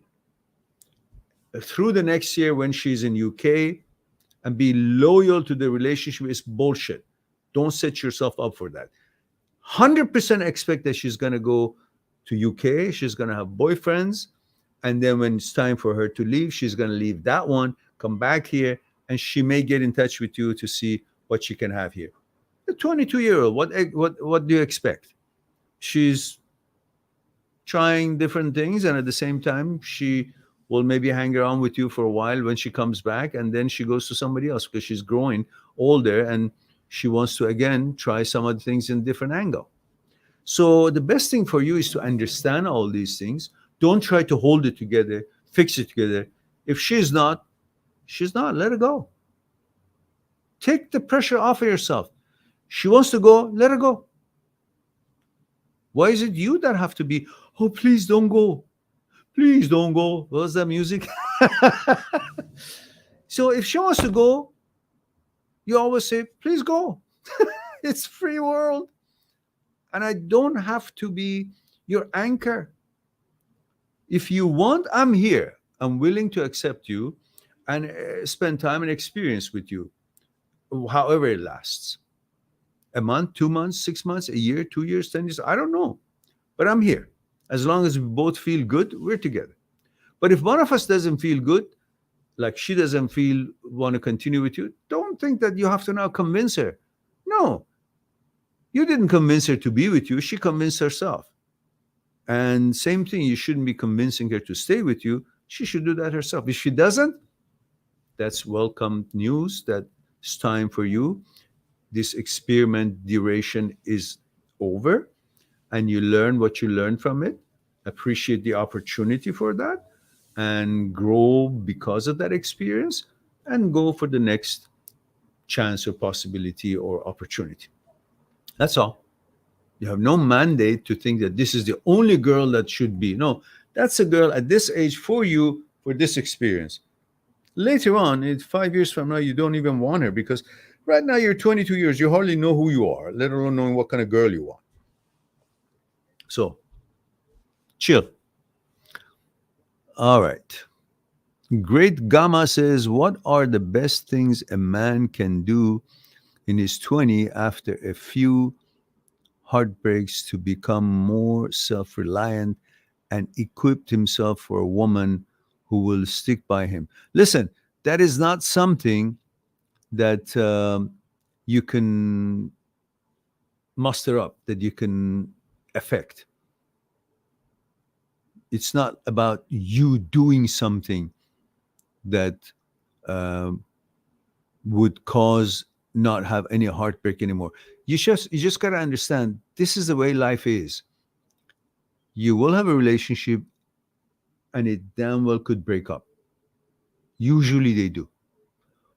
through the next year when she's in UK and be loyal to the relationship is bullshit. Don't set yourself up for that. 100% expect that she's going to go to UK, she's going to have boyfriends, and then when it's time for her to leave, she's going to leave that one, come back here, and she may get in touch with you to see what she can have here. The 22-year-old, what do you expect? She's trying different things, and at the same time, she will maybe hang around with you for a while when she comes back, and then she goes to somebody else because she's growing older and she wants to, again, try some other things in a different angle. So the best thing for you is to understand all these things. Don't try to hold it together, fix it together. If she's not, let her go. Take the pressure off of yourself. She wants to go, let her go. Why is it you that have to be, oh, please don't go. Please don't go. What's that music? So if she wants to go, you always say, please go. It's free world. And I don't have to be your anchor. If you want, I'm here. I'm willing to accept you and spend time and experience with you, however it lasts. A month, 2 months, 6 months, a year, 2 years, 10 years, I don't know. But I'm here. As long as we both feel good, we're together. But if one of us doesn't feel good, like she doesn't want to continue with you, don't think that you have to now convince her. No. You didn't convince her to be with you. She convinced herself. And same thing, you shouldn't be convincing her to stay with you. She should do that herself. If she doesn't, that's welcome news that it's time for you. This experiment duration is over and you learn what you learned from it. Appreciate the opportunity for that and grow because of that experience and go for the next chance or possibility or opportunity. That's all. You have no mandate to think that this is the only girl that should be. No, that's a girl at this age for you, for this experience. Later on, in 5 years from now, you don't even want her because right now you're 22 years. You hardly know who you are, let alone knowing what kind of girl you want. So, chill. All right. Great Gamma says, what are the best things a man can do in his 20s after a few heartbreaks to become more self-reliant and equip himself for a woman who will stick by him? Listen, that is not something that you can muster up, that you can affect. It's not about you doing something that would cause not have any heartbreak anymore. You just got to understand, this is the way life is. You will have a relationship and it damn well could break up. Usually they do.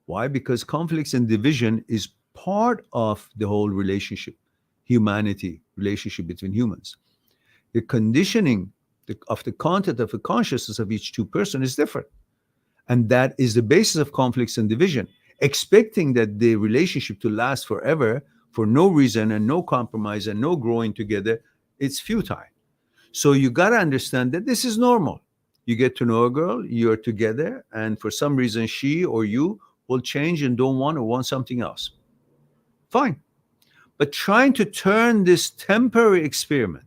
Why? Because conflicts and division is part of the whole relationship, relationship between humans. The conditioning of the content of the consciousness of each two person is different. And that is the basis of conflicts and division. Expecting that the relationship to last forever for no reason and no compromise and no growing together, it's futile. So you got to understand that this is normal. You get to know a girl, you're together, and for some reason she or you will change and don't want or want something else. Fine. But trying to turn this temporary experiment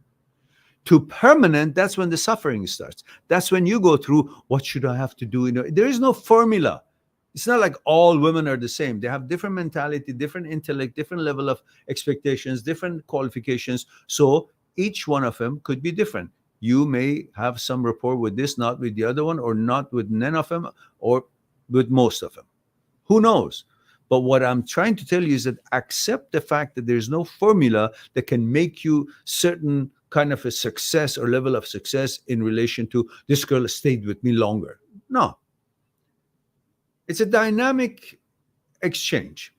to permanent, that's when the suffering starts. That's when you go through, what should I have to do? There is no formula. It's not like all women are the same. They have different mentality, different intellect, different level of expectations, different qualifications. So each one of them could be different. You may have some rapport with this, not with the other one, or not with none of them, or with most of them. Who knows? But what I'm trying to tell you is that accept the fact that there's no formula that can make you certain kind of a success or level of success in relation to this girl stayed with me longer. No. It's a dynamic exchange.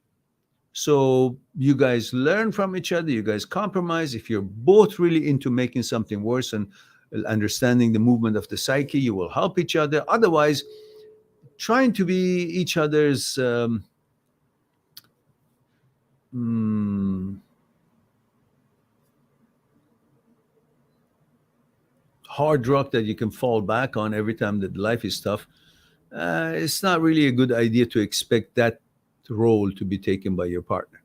So you guys learn from each other, you guys compromise. If you're both really into making something worse and understanding the movement of the psyche, you will help each other. Otherwise, trying to be each other's hard rock that you can fall back on every time that life is tough, it's not really a good idea to expect that role to be taken by your partner.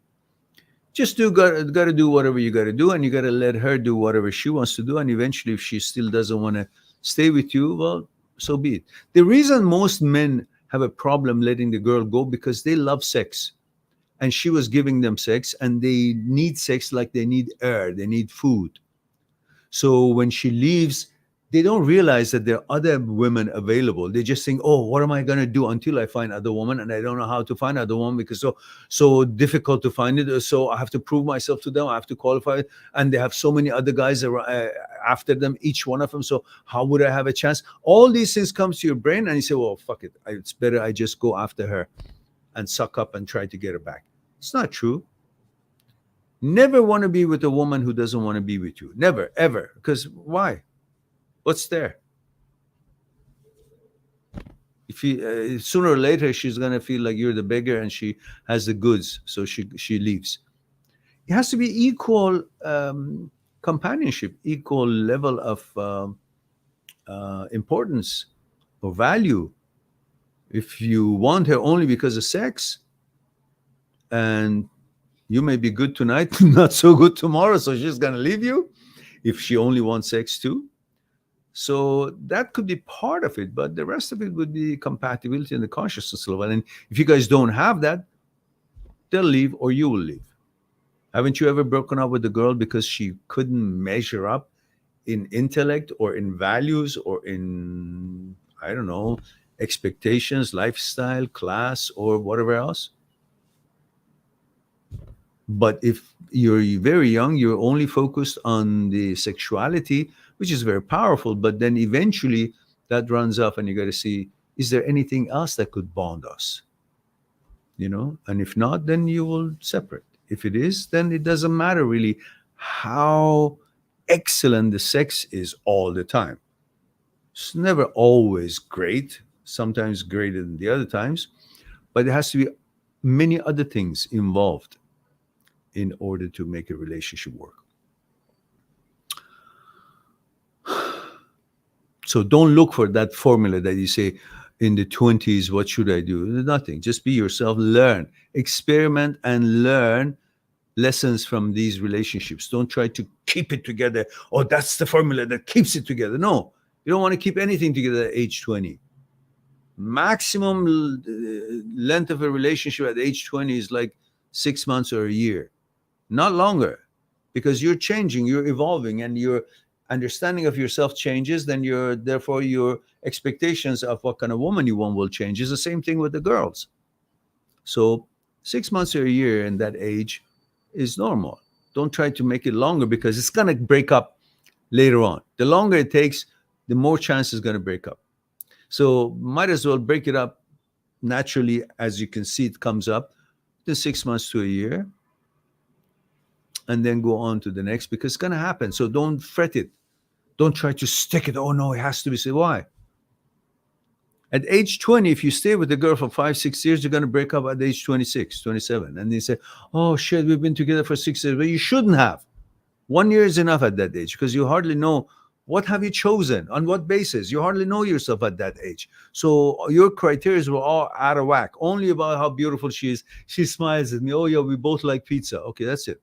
Just got to do whatever you got to do, and you got to let her do whatever she wants to do. And eventually, if she still doesn't want to stay with you, well, so be it. The reason most men have a problem letting the girl go, because they love sex, and she was giving them sex, and they need sex like they need air, they need food. So when she leaves, they don't realize that there are other women available. They just think, oh, what am I going to do until I find other woman? And I don't know how to find other woman because so difficult to find it. So I have to prove myself to them. I have to qualify. And they have so many other guys after them, each one of them. So how would I have a chance? All these things come to your brain and you say, well, fuck it. It's better I just go after her and suck up and try to get her back. It's not true. Never want to be with a woman who doesn't want to be with you. Never, ever. Because why? What's there? If you, sooner or later, she's going to feel like you're the beggar and she has the goods, so she leaves. It has to be equal companionship, equal level of importance or value. If you want her only because of sex, and you may be good tonight, not so good tomorrow, so she's going to leave you if she only wants sex too. So that could be part of it, but the rest of it would be compatibility and the consciousness level. And if you guys don't have that, they'll leave or you will leave. Haven't you ever broken up with a girl because she couldn't measure up in intellect or in values or in, I don't know, expectations, lifestyle, class, or whatever else? But if you're very young, you're only focused on the sexuality, which is very powerful, but then eventually that runs off and you got to see, is there anything else that could bond us? You know, and if not, then you will separate. If it is, then it doesn't matter really how excellent the sex is all the time. It's never always great, sometimes greater than the other times, but there has to be many other things involved in order to make a relationship work. So don't look for that formula that you say in the 20s, what should I do? Nothing. Just be yourself, learn, experiment, and learn lessons from these relationships. Don't try to keep it together. Oh, that's the formula that keeps it together. No, you don't want to keep anything together at age 20. Maximum length of a relationship at age 20 is like 6 months or a year. Not longer, because you're changing, you're evolving, and your understanding of yourself changes, then therefore your expectations of what kind of woman you want will change. It's the same thing with the girls. So 6 months or a year in that age is normal. Don't try to make it longer because it's going to break up later on. The longer it takes, the more chance it's going to break up. So might as well break it up naturally. As you can see, it comes up in 6 months to a year, and then go on to the next, because it's going to happen. So don't fret it. Don't try to stick it. Oh, no, it has to be. Say, why? At age 20, if you stay with a girl for 5-6 years, you're going to break up at age 26, 27. And they say, oh, shit, we've been together for 6 years. But you shouldn't have. 1 year is enough at that age, because you hardly know what have you chosen, on what basis. You hardly know yourself at that age. So your criteria were all out of whack. Only about how beautiful she is. She smiles at me. Oh, yeah, we both like pizza. Okay, that's it.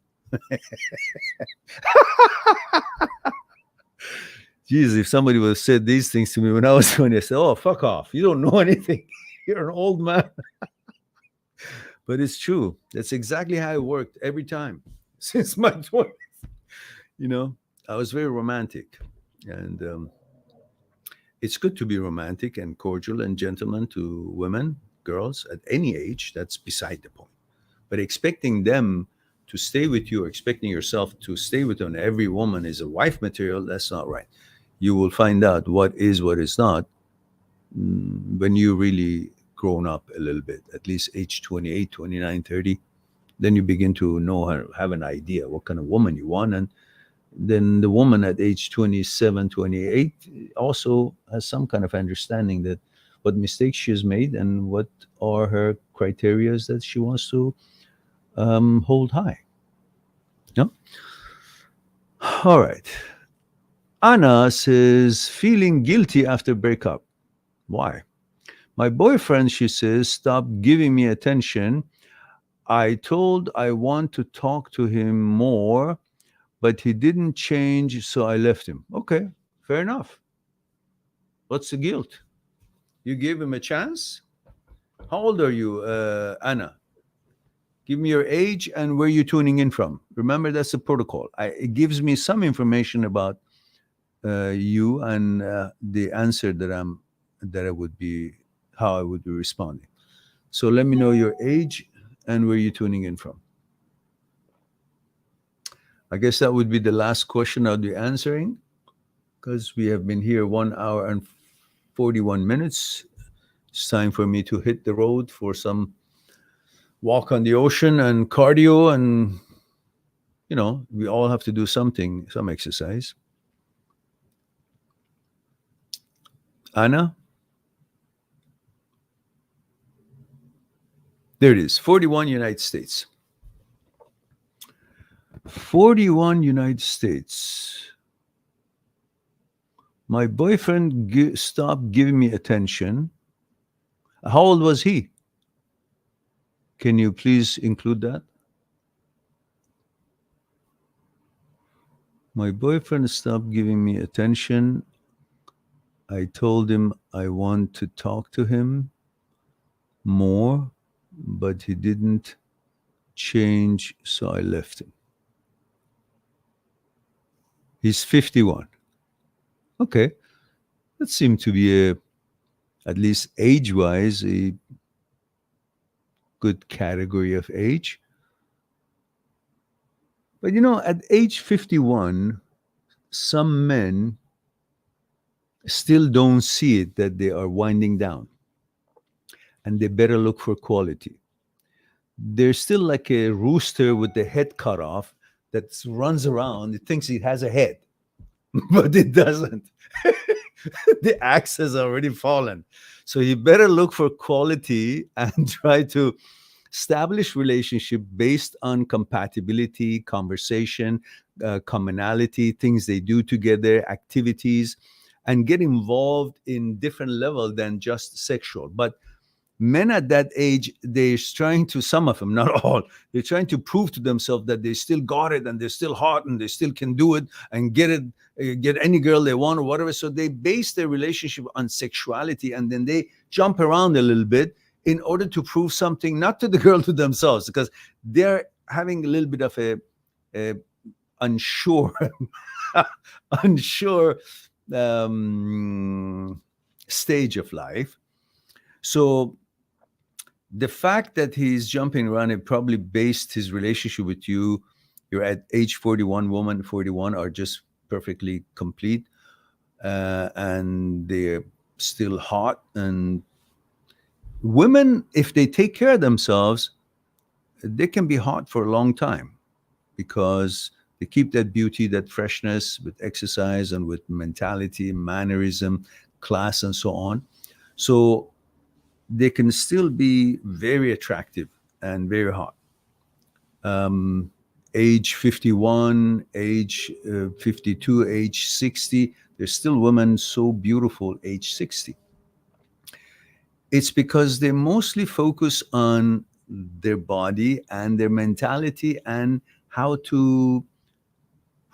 Geez, if somebody would have said these things to me when I was 20, I said, "Oh, fuck off. You don't know anything. You're an old man." But it's true. That's exactly how it worked every time since my 20s. You know, I was very romantic. And it's good to be romantic and cordial and gentleman to women, girls at any age. That's beside the point. But expecting them to stay with you, or expecting yourself to stay with them, every woman is a wife material, that's not right. You will find out what is not, when you really grown up a little bit, at least age 28, 29, 30. Then you begin to know, have an idea what kind of woman you want. And then the woman at age 27, 28 also has some kind of understanding that what mistakes she has made and what are her criterias that she wants to hold high. No? All right. Anna says, feeling guilty after breakup. Why? My boyfriend, she says, stopped giving me attention. I told I want to talk to him more, but he didn't change, so I left him. Okay, fair enough. What's the guilt? You gave him a chance? How old are you, Anna? Give me your age and where you're tuning in from. Remember, that's the protocol. It gives me some information about you and the answer that I would be, how I would be responding. So let me know your age and where you're tuning in from. I guess that would be the last question I'll be answering, because we have been here 1 hour and 41 minutes. It's time for me to hit the road for some walk on the ocean and cardio. And, you know, we all have to do something, some exercise. Anna? There it is, 41 United States. 41 United States. My boyfriend stopped giving me attention. How old was he? Can you please include that? My boyfriend stopped giving me attention. I told him I want to talk to him more, but he didn't change, so I left him. He's 51. Okay. That seemed to be at least age-wise, a good category of age. But you know, at age 51, some men still don't see it that they are winding down and they better look for quality. They're still like a rooster with the head cut off that runs around. It thinks it has a head, but it doesn't. The axe has already fallen. So you better look for quality and try to establish relationship based on compatibility, conversation, commonality, things they do together, activities, and get involved in different level than just sexual. But men at that age, they're trying to, some of them, not all, they're trying to prove to themselves that they still got it and they're still hot and they still can do it and get any girl they want or whatever. So they base their relationship on sexuality, and then they jump around a little bit in order to prove something, not to the girl, to themselves, because they're having a little bit of a unsure stage of life. So the fact that he's jumping around, it probably based his relationship with you. You're at age 41, woman 41 are just perfectly complete, and they're still hot. And women, if they take care of themselves, they can be hot for a long time because they keep that beauty, that freshness with exercise and with mentality, mannerism, class, and so on. So they can still be very attractive and very hot. Age 51, age 52, age 60, there's still women so beautiful age 60. It's because they mostly focus on their body and their mentality and how to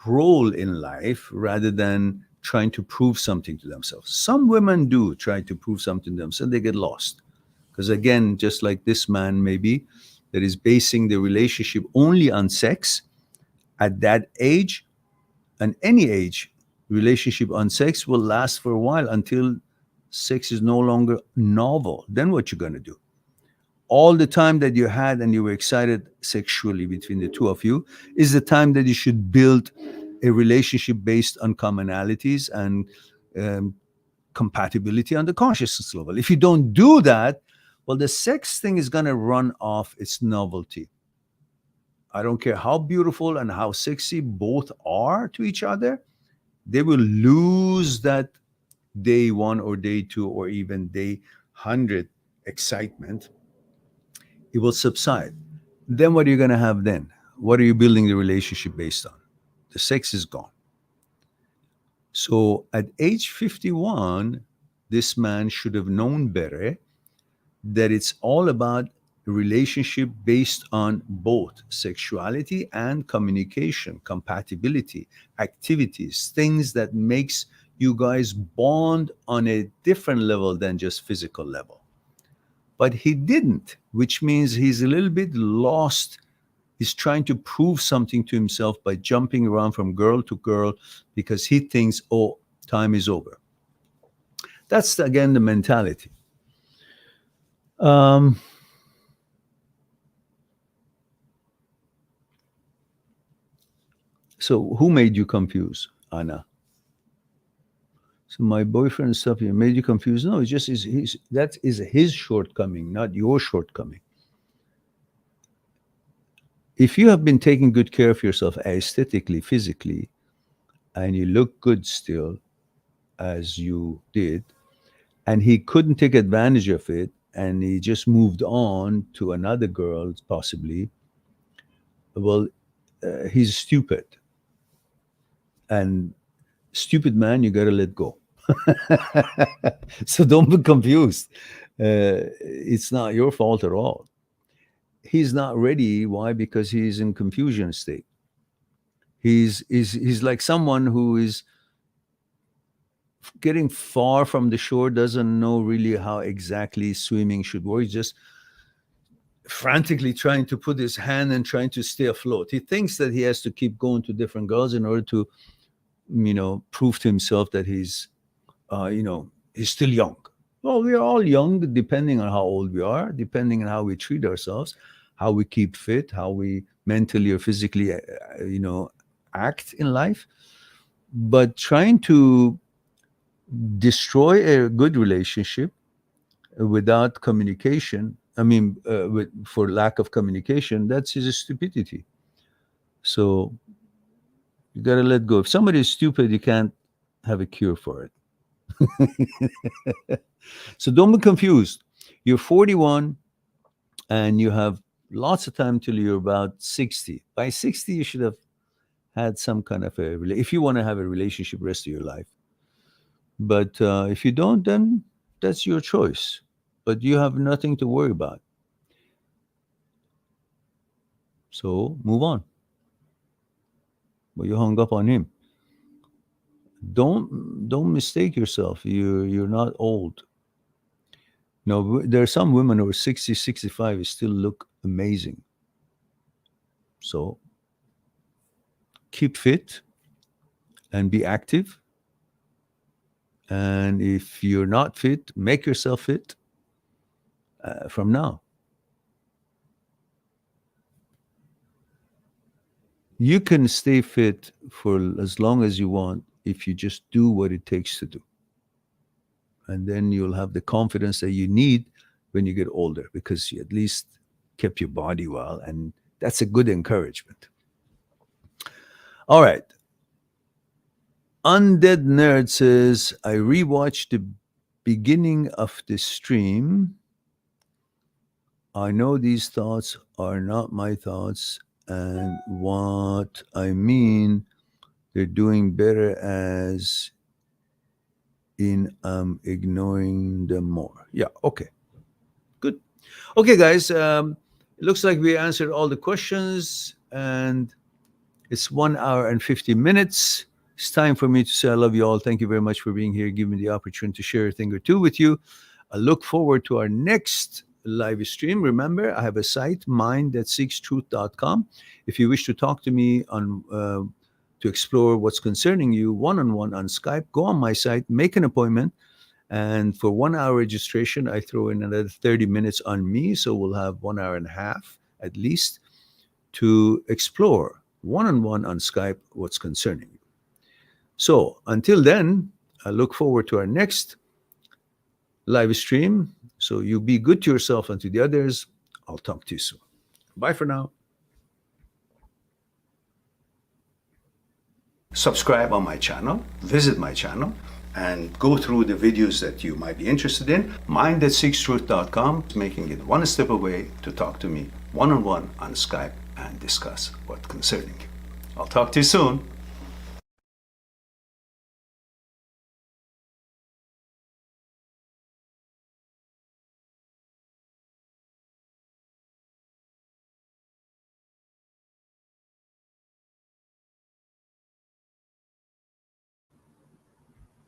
role in life rather than trying to prove something to themselves. Some women do try to prove something to themselves, they get lost. Because again, just like this man, maybe, that is basing the relationship only on sex at that age, and any age, relationship on sex will last for a while until sex is no longer novel. Then what you gonna do? All the time that you had and you were excited sexually between the two of you is the time that you should build a relationship based on commonalities and um, compatibility on the consciousness level. If you don't do that, well, the sex thing is going to run off its novelty. I don't care how beautiful and how sexy both are to each other, they will lose that day one or day two or even day 100 excitement. It will subside. Then what are you going to have then? What are you building the relationship based on? The sex is gone. So at age 51, this man should have known better that it's all about a relationship based on both sexuality and communication, compatibility, activities, things that makes you guys bond on a different level than just physical level. But he didn't, which means he's a little bit lost. He's trying to prove something to himself by jumping around from girl to girl because he thinks, oh, time is over. That's again the mentality. Um, so who made you confused, Anna? So my boyfriend stuff here made you confused. No, it's just that is his shortcoming, not your shortcoming. If you have been taking good care of yourself aesthetically, physically, and you look good still, as you did, and he couldn't take advantage of it, and he just moved on to another girl, possibly, well, he's stupid. And stupid man, you got to let go. So don't be confused. It's not your fault at all. He's not ready. Why? Because he's in confusion state. He's like someone who is getting far from the shore, doesn't know really how exactly swimming should work. He's just frantically trying to put his hand and trying to stay afloat. He thinks that he has to keep going to different girls in order to, prove to himself that he's still young. Well, we are all young, depending on how old we are, depending on how we treat ourselves, how we keep fit, how we mentally or physically, act in life. But trying to destroy a good relationship without communication, for lack of communication, that's his stupidity. So you got to let go. If somebody is stupid, you can't have a cure for it. So don't be confused. You're 41 and you have lots of time till you're about 60. By 60, you should have had some kind of if you want to have a relationship rest of your life. But if you don't, then that's your choice. But you have nothing to worry about. So move on. But you hung up on him. Don't mistake yourself. You're not old. No, there are some women who are 60, 65 who still look amazing. So keep fit and be active. And if you're not fit, make yourself fit from now. You can stay fit for as long as you want if you just do what it takes to do. And then you'll have the confidence that you need when you get older, because you at least kept your body well, and that's a good encouragement. All right. Undead Nerd says, I rewatched the beginning of the stream. I know these thoughts are not my thoughts, and what I mean, they're doing better as in ignoring them more. Yeah, okay. Good. Okay, guys. It looks like we answered all the questions, and It's 1 hour and 50 minutes. It's time for me to say I love you all. Thank you very much for being here. Give me the opportunity to share a thing or two with you. I look forward to our next live stream. Remember, I have a site, mind.seekstruth.com. If you wish to talk to me on to explore what's concerning you one-on-one on Skype, go on my site, make an appointment. And for 1 hour registration, I throw in another 30 minutes on me. So we'll have 1 hour and a half at least to explore one-on-one on Skype what's concerning you. So until then, I look forward to our next live stream. So you be good to yourself and to the others. I'll talk to you soon. Bye for now. Subscribe on my channel, visit my channel, and go through the videos that you might be interested in. Mind@seekstruth.com is making it one step away to talk to me one-on-one on Skype and discuss what's concerning you. I'll talk to you soon.